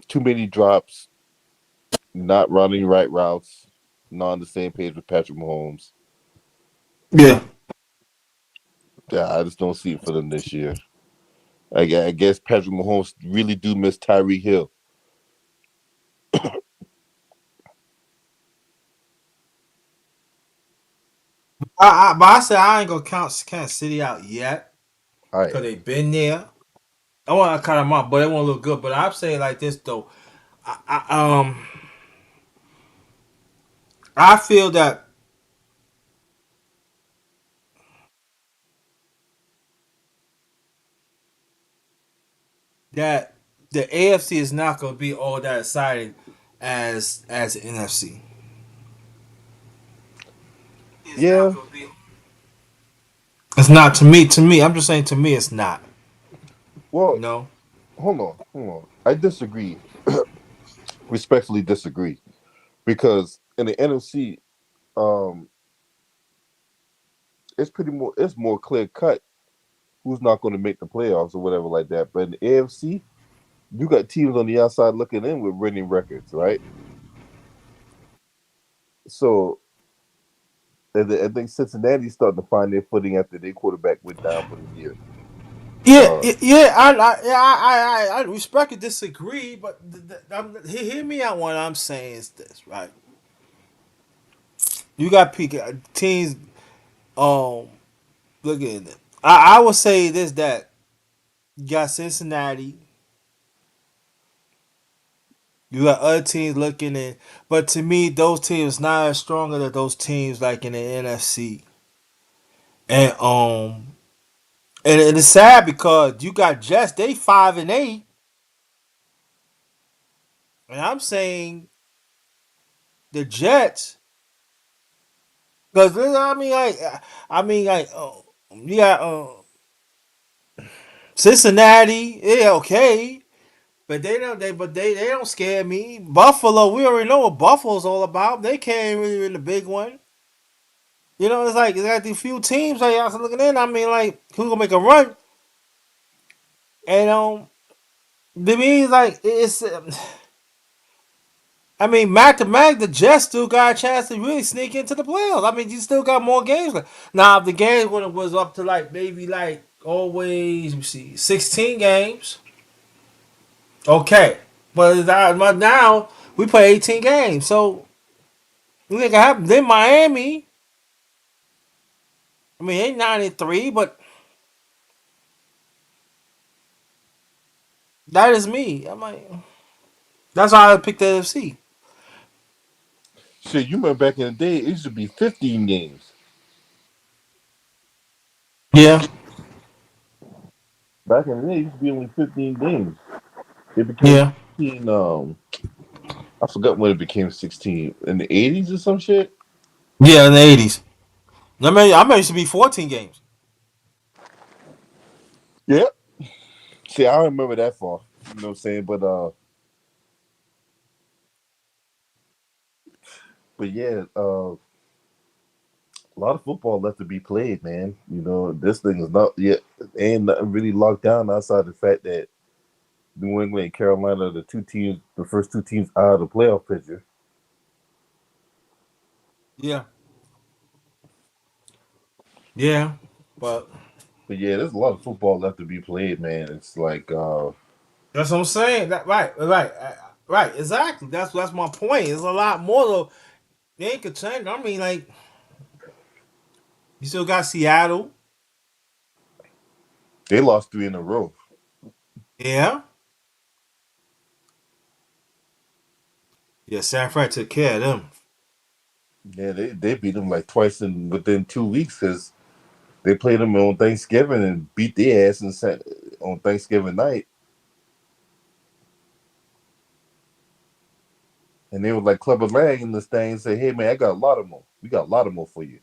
too many drops, not running right routes, not on the same page with Patrick Mahomes. Yeah. Yeah, I just don't see it for them this year. I guess Patrick Mahomes really do miss Tyreek Hill. But I said I ain't gonna count Kansas City out yet I because am. they been there. I want to count them out, but it won't look good. But I'm saying like this though. I feel that the AFC is not gonna be all that exciting as the NFC. It's not Yeah. gonna be. It's not to me. To me, I'm just saying. To me, it's not. You Well, know. hold on. I disagree. Respectfully disagree because in the NFC, um, it's more clear cut who's not going to make the playoffs or whatever like that. But in the AFC, you got teams on the outside looking in with winning records, right? So I think Cincinnati's starting to find their footing after their quarterback went down for the year. Yeah, Uh, yeah. I respect and disagree, but hear me out. What I'm saying is this, right? You got teams. Um, look at it. I would say this that you got Cincinnati, you got other teams looking in, but to me, those teams not as stronger than those teams like in the NFC. And and it's sad because you got Jets, they 5-8, and I'm saying the Jets because I mean like you got Cincinnati, yeah, okay. But they don't scare me. Buffalo, we already know what Buffalo's all about. They can't really win the big one. You know, it's like these few teams that y'all looking in. I mean, like who gonna make a run? And to me, like it's. I mean, Mac to Mac, the Jets still got a chance to really sneak into the playoffs. I mean, you still got more games. Now, if the game when it was up to like maybe like always, let me see, 16 games, okay. But now we play 18 games, so you think it happen? Then Miami, I mean, they 93, but that is me. I'm like, that's why I picked the NFC. Shit, you remember back in the day, it used to be 15 games. Yeah, Back in the day, it used to be only 15 games. It became yeah, 16. I forgot when it became 16 in the 80s or some shit. yeah, in the 80s. I mean, it used to be 14 games. Yep. See, I don't remember that far. You know what I'm saying? But yeah, a lot of football left to be played, man. You know, this thing is not yet ain't nothing really locked down outside the fact that New England and Carolina are the first two teams out of the playoff picture. Yeah, yeah, but But yeah, there's a lot of football left to be played, man. It's like that's what I'm saying. Right, exactly. That's my point. It's a lot more though. They ain't could change. I mean, like you still got Seattle. they lost three in a row. Yeah, yeah. San Fran took care of them. Yeah, they beat them like twice in within 2 weeks because they played them on Thanksgiving and beat their ass on Thanksgiving night. And they were like Clubber Lang in this thing and say, "Hey man, I got a lot of more. We got a lot of more for you."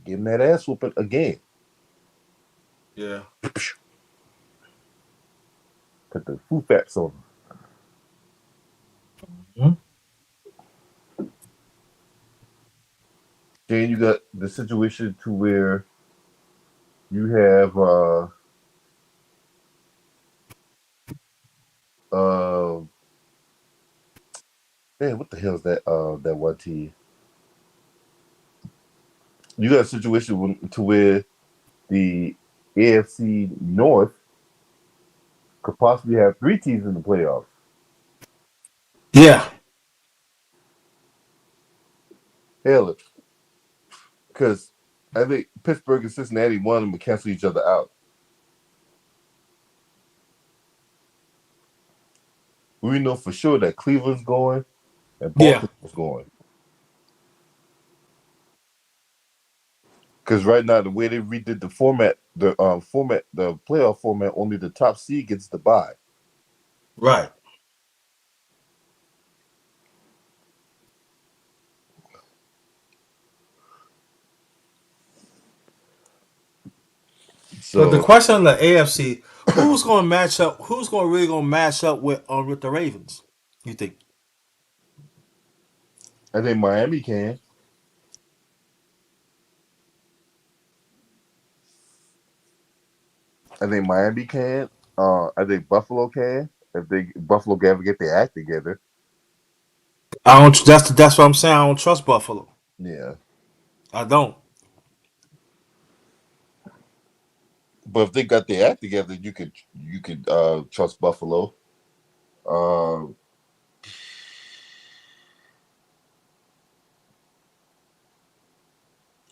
Give them that ass whooping again. Yeah. Put the foo faps on them. Mhm. Then you got the situation to where you have uh man, what the hell is that one team? You got a situation to where the AFC North could possibly have three teams in the playoffs. Yeah, Hell, because I think Pittsburgh and Cincinnati one of them would cancel each other out. We know for sure that Cleveland's going and yeah, Baltimore's going. Because right now, the way they redid the playoff format, only the top seed gets the bye. right. But the So question on the AFC, who's going to match up? Who's going to really going to match up with the Ravens? You think? I think Miami can. I think Miami can. I think Buffalo can. If they Buffalo can ever get their act together, I don't. That's what I'm saying. I don't trust Buffalo. yeah. I don't. But if they got their act together, you could trust Buffalo. Uh,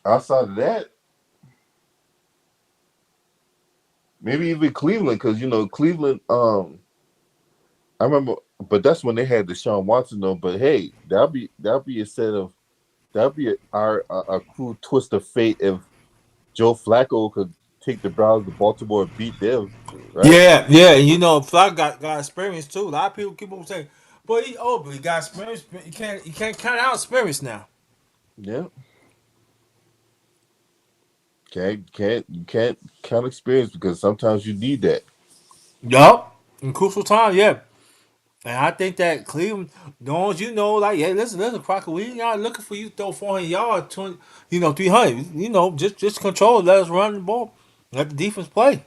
outside of that, maybe even Cleveland, because Cleveland. I remember, but that's when they had Deshaun Watson though. But hey, that'll be a set of that'll be a cool twist of fate if Joe Flacco could take the Browns to Baltimore and beat them, right? Yeah, yeah, and Flock got experience too. A lot of people keep on saying, "But he old, but he got experience. You can't count out experience now." Yeah, can't you can't count experience because sometimes you need that. Yup, in crucial time, yeah. And I think that Cleveland, long as like, hey, listen, Crocker, we ain't not looking for you to throw 400 yards, 20, 300. Just control, let us run the ball, let the defense play.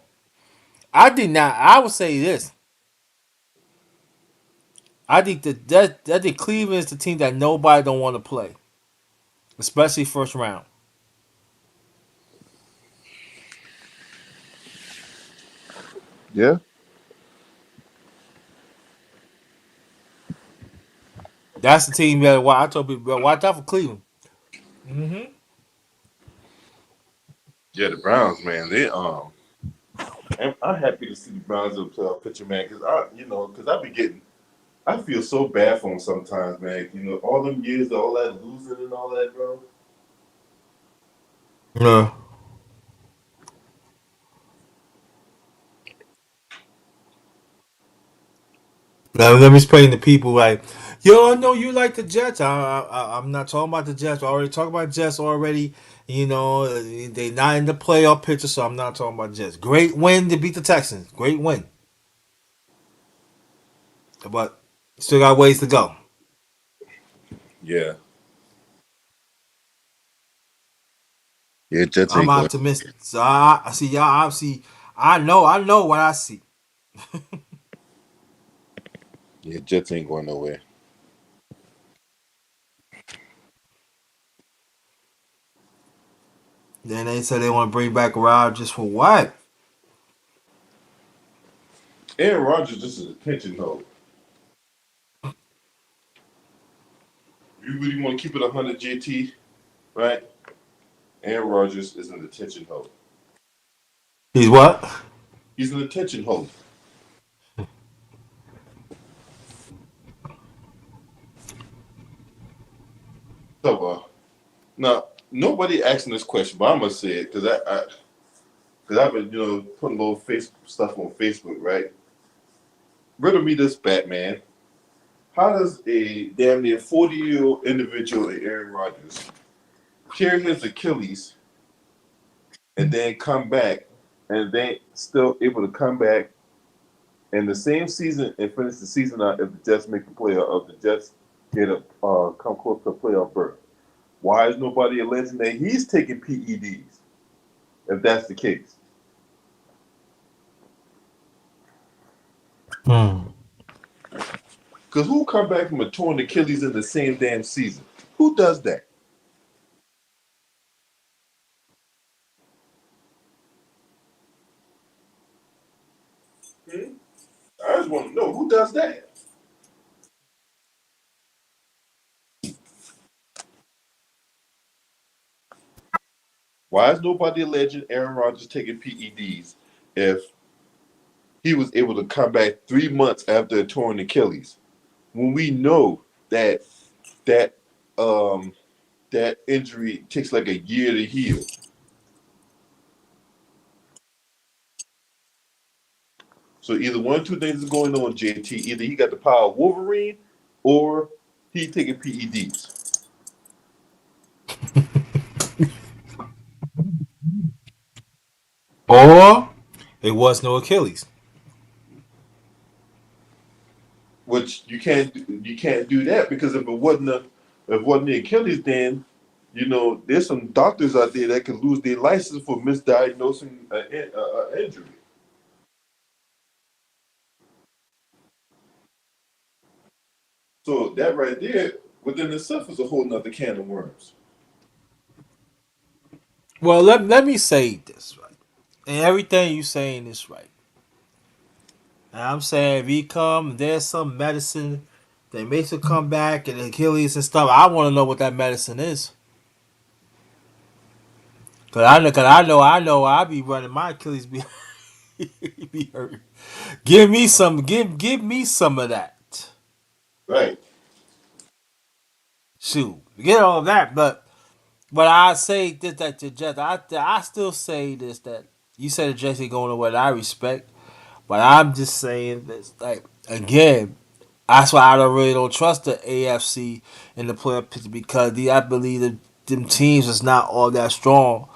I did not. I would say this. I think that the Cleveland is the team that nobody don't want to play, especially first round. Yeah, That's the team that why I told people watch out for Cleveland. Mm-hmm. yeah, the Browns, man. I'm happy to see the Browns in the playoff picture, man. Because I feel so bad for them sometimes, man. All them years, all that losing and all that, bro. Yeah. Now let me explain to people like, yo, I know you like the Jets. I'm not talking about the Jets. I already talked about Jets already. They not in the playoff picture, so I'm not talking about Jets. Great win to beat the Texans. Great win, but still got ways to go. Yeah, yeah, Jets I'm ain't going. optimistic. So I see y'all. I see. I know what I see. Yeah, Jets ain't going nowhere. Then they said they want to bring back Rob just for what? Aaron Rodgers just is a pigeonhole. You really want to keep it 100, JT, right? Aaron Rodgers is an attention hole. He's what? He's an attention hole. So, now nobody asking this question, but I'm gonna say it because because I've been putting little face stuff on Facebook, right? Riddle me this, Batman. How does a damn near 40-year-old individual like Aaron Rodgers tear his Achilles and then come back and then still able to come back in the same season and finish the season out if the Jets make the playoff, if the Jets get a come close to a playoff berth? Why is nobody alleging that he's taking PEDs? If that's the case, Hmm. because who come back from a torn Achilles in the same damn season? Who does that? Hmm? I just want to know who does that. Why is nobody alleging Aaron Rodgers taking PEDs if he was able to come back 3 months after a torn Achilles? When we know that um that injury takes like a year to heal. So either one or two things is going on, JT. Either he got the power of Wolverine or he taking PEDs. Or it was no Achilles. Which you can't do that because if it wasn't the Achilles, then there's some doctors out there that could lose their license for misdiagnosing an injury. So that right there, within itself, is a whole nother can of worms. Well, let me say this right, and everything you saying is right. And I'm saying if he come, there's some medicine that makes him come back and Achilles and stuff. I want to know what that medicine is. Cause I know, I be running my Achilles be, be hurt. Give me some of that. Right. Shoot, get all of that. But I say this that to Jets. I still say this that you said the Jets ain't going nowhere. I respect, but I'm just saying this like again. That's why I don't trust the AFC in the playoff picture because I believe that them teams is not all that strong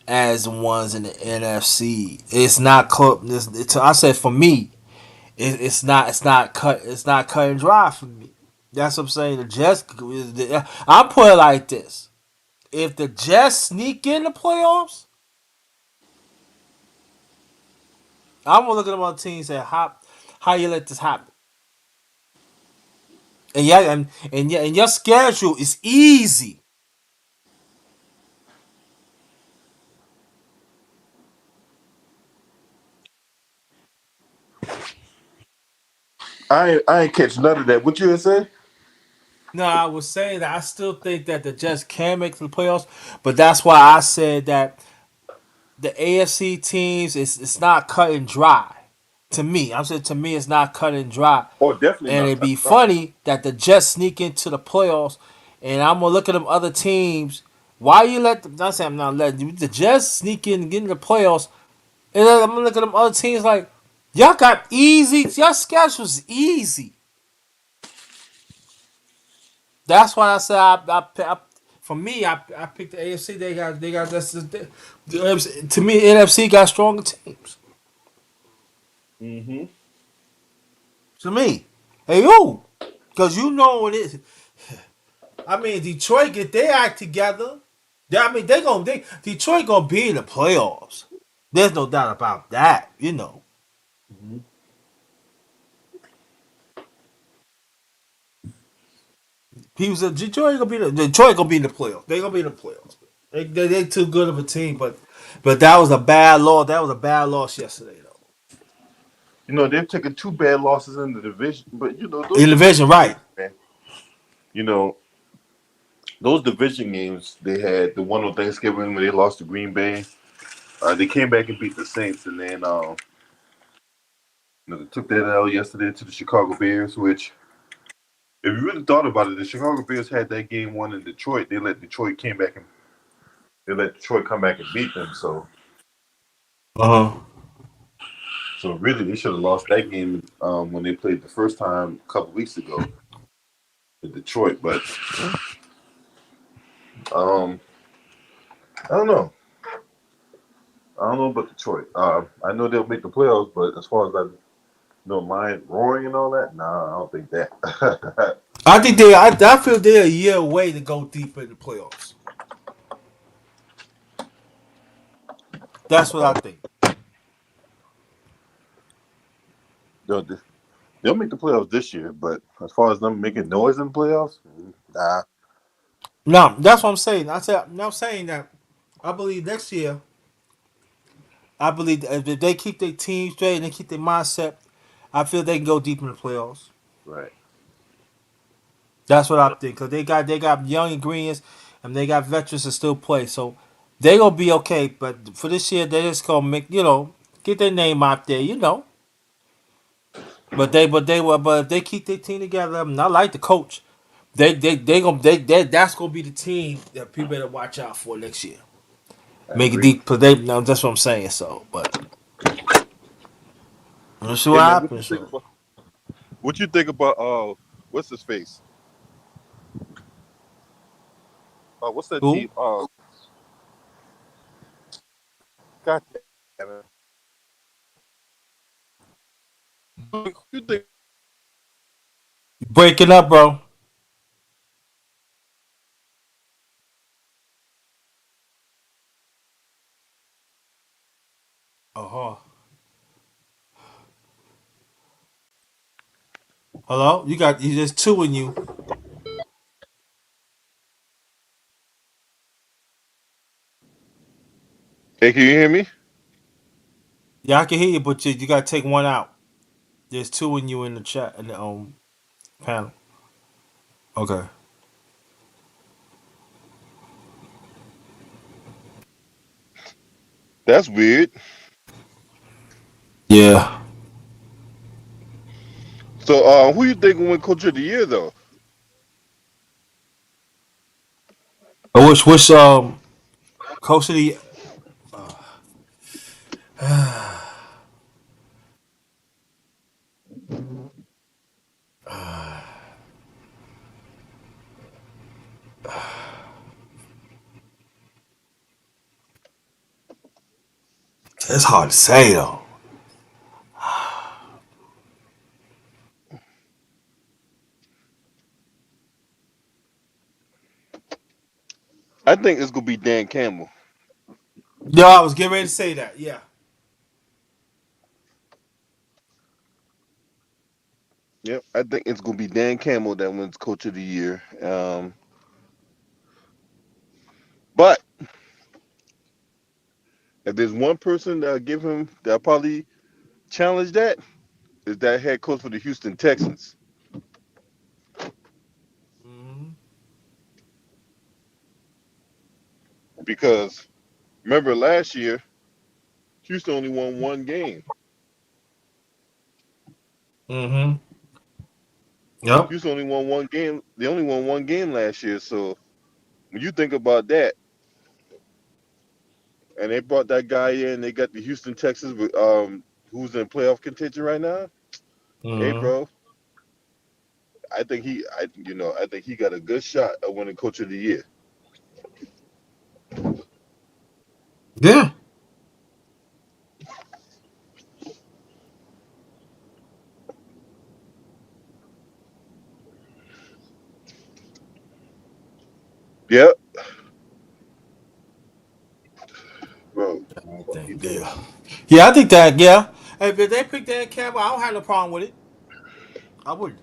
as the ones in the NFC. It's not close. I said for me, it's not cut and dry for me. That's what I'm saying. The Jets. I put it like this: if the Jets sneak in the playoffs, I'm gonna look at them other teams and say, how you let this happen? And yeah, and your schedule is easy. I ain't catch none of that. What you say? No, I was saying that I still think that the Jets can make the playoffs, but that's why I said that the AFC teams it's not cut and dry. To me, I'm saying to me it's not cut and dry, Oh, definitely and not it'd cut be and dry. funny that the Jets sneak into the playoffs, and I'm gonna look at them other teams. Why you let them? Not saying I'm not letting the Jets sneak in and get in the playoffs, and then I'm gonna look at them other teams like y'all got easy. Your schedule's easy. That's why I said for me, I picked the AFC. They got to me NFC got stronger teams. Mm-hmm. To me, hey you, because you know what it is. I mean, Detroit get their act together. I mean, Detroit gonna be in the playoffs. There's no doubt about that. You know, Mm-hmm. people said Detroit gonna be in the playoffs. They gonna be in the playoffs. They too good of a team, but that was a bad loss. That was a bad loss yesterday though. You know, they've taken two bad losses in the division, but you know, those In the division division, games, right? man. You know, those division games they had the one on Thanksgiving when they lost to Green Bay. They came back and beat the Saints, and then you know, they took that L yesterday to the Chicago Bears. Which, if you really thought about it, the Chicago Bears had that game won in Detroit. They let Detroit come back and beat them. Uh huh. So really, they should have lost that game when they played the first time a couple weeks ago in Detroit. But um, I don't know. I don't know about Detroit. I know they'll make the playoffs, but as far as I know, mine roaring and all that, nah, I don't think that. I think I feel they're a year away to go deep in the playoffs. That's what I think. they'll, they'll make the playoffs this year, but as far as them making noise in the playoffs, nah. No, that's what I'm saying. I'm saying that I believe next year. I believe that if they keep their team straight and they keep their mindset, I feel they can go deep in the playoffs. Right. That's what I think because they got young ingredients and they got veterans that still play, so they gonna be okay. But for this year, they just gonna make get their name out there, But if they keep their team together, and I like the coach. That's gonna be the team that people better watch out for next year. I Make it agree. deep, cause they no, that's what I'm saying. So, but let's see Hey what man, happens. So, what you think about what's his face? What's that who team? God damn it. Who you think? breaking up, bro? Uh huh. Hello, you just two in you. Hey, can you hear me? Yeah, I can hear you, but you gotta take one out. There's two in you in the chat in the panel. Okay. That's weird. Yeah. So, who you think will win Coach of the Year though? Which coach of the it's hard to say though. I think it's gonna be Dan Campbell. Yeah, I was getting ready to say that. Yeah. Yep, I think it's gonna be Dan Campbell that wins Coach of the Year. But if there's one person that'll give him that'll probably challenge that is that head coach for the Houston Texans. Hmm. Because remember last year, Houston only won one game. Hmm. Yep. Houston only won one game. They only won one game last year. So when you think about that, and they brought that guy in, they got the Houston Texans with who's in playoff contention right now. Hey, Hmm. bro, I think he got a good shot of winning Coach of the Year. Yeah. Yep, bro. I Fuck think. you doing? Yeah. Yeah, I think that. Yeah. If they pick that Campbell, I don't have no problem with it. I wouldn't.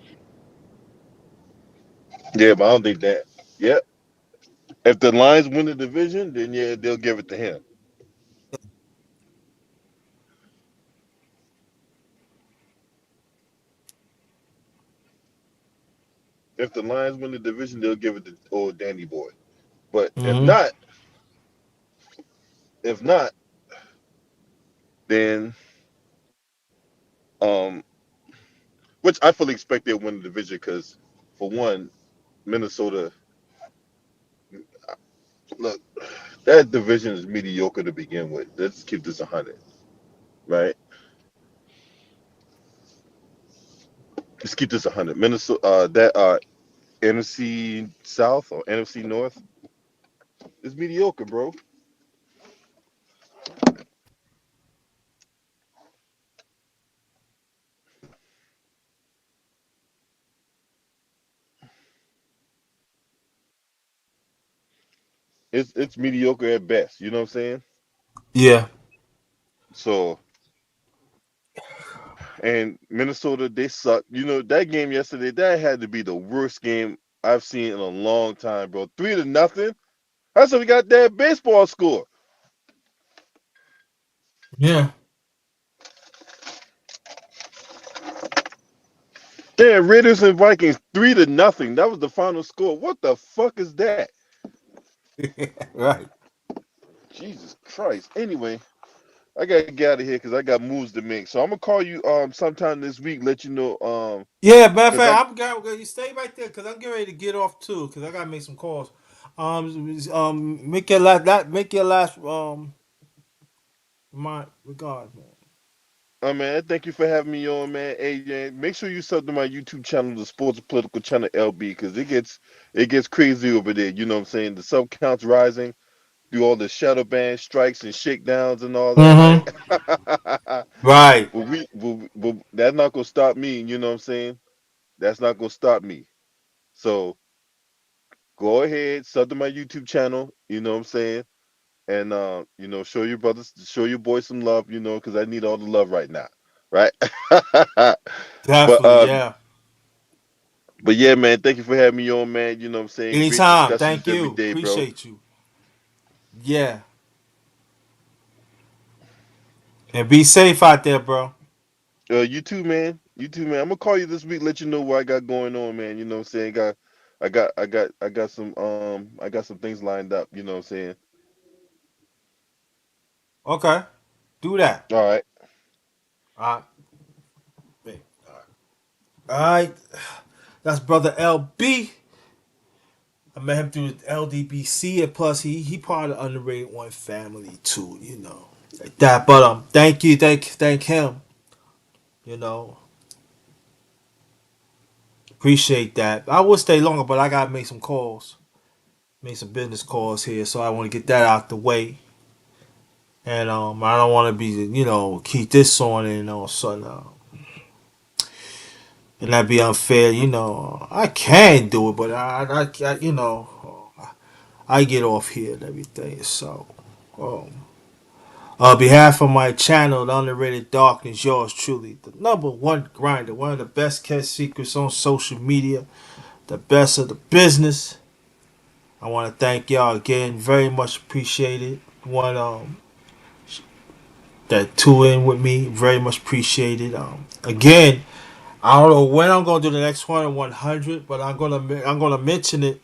Yeah, but I don't think that. Yep. If the Lions win the division, then yeah, they'll give it to him. If the Lions win the division, they'll give it to old Danny Boy. But Hmm. if not, then um, which I fully expect they'll win the division because, for one, Minnesota. Look, that division is mediocre to begin with. Let's keep this 100, right? Let's keep this 100. Minnesota, that NFC South or NFC North is mediocre, bro. It's mediocre at best. You know what I'm saying? Yeah. So, and Minnesota, they suck. You know that game yesterday. That had to be the worst game I've seen in a long time, bro. 3-0. That's what we got that baseball score. Yeah. Damn, Raiders and Vikings 3-0. That was the final score. What the fuck is that? Right. Jesus Christ. Anyway, I gotta get out of here because I got moves to make. So I'm gonna call you sometime this week, let you know Yeah, matter of because I fact, you stay right there because I'm getting ready to get off too because I gotta make some calls. Make your last my regards, man. man, thank you for having me on, man. Hey, yeah, make sure you sub to my YouTube channel, the Sports Political Channel LB, because it gets crazy over there. You know what I'm saying? The sub counts rising through all the shadow ban strikes and shakedowns and all that, right? Mm-hmm. Right. but that's not gonna stop me. You know what I'm saying? That's not gonna stop me. So go ahead, sub to my YouTube channel. You know what I'm saying? And show your brothers, show your boys some love. Because I need all the love right now, right? but Definitely. uh, Yeah. but yeah, man, thank you for having me on, man. You know what I'm saying? Great Anytime. discussions Thank every you. day, bro. Appreciate you. Yeah. And be safe out there, bro. You too, man. You too, man. I'm gonna call you this week, let you know what I got going on, man. You know what I'm saying? I got some things lined up. You know what I'm saying? Okay. Do that. All right. All right. All right. That's brother LB. I met him through LDBC, and plus he part of the underrated one family too. Like that. But thank you, thank him. You know, appreciate that. I would stay longer, but I gotta make some calls, make some business calls here, so I want to get that out the way. And I don't want to be, keep this on and all of a sudden, and that be unfair. I can do it, but I get off here and everything. So, um, on behalf of my channel, The Underrated Darkness, yours truly, the number one grinder, one of the best kept secrets on social media, the best of the business. I want to thank y'all again, very much appreciated. One that tune in with me, very much appreciated. Again, I don't know when I'm gonna do the next one, 100, but I'm gonna mention it.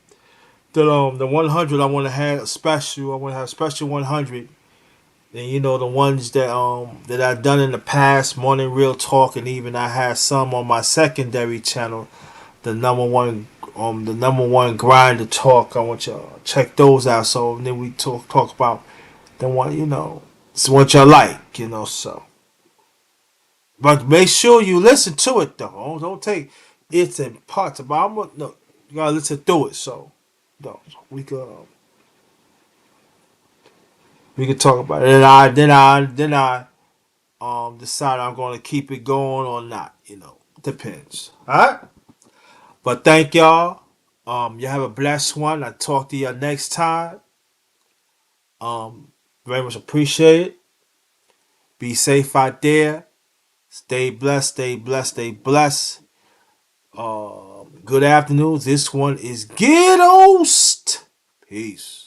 That the 100 I want to have a special. I want to have a special 100. And the ones that I've done in the past, Morning Real Talk, and even I had some on my secondary channel, the number one grinder talk. I want y'all to check those out. So then we talk about the one it's what y'all like, so. But make sure you listen to it though. Don't take it in parts. But no, you gotta listen to it. So, no, we could we could talk about it. And then I decide I'm gonna keep it going or not. Depends. All right. But thank y'all. You have a blessed one. I talk to you next time. Very much appreciate it. Be safe out there. Stay blessed. Stay blessed. Stay blessed. Good afternoon. This one is Ghettoast. Peace.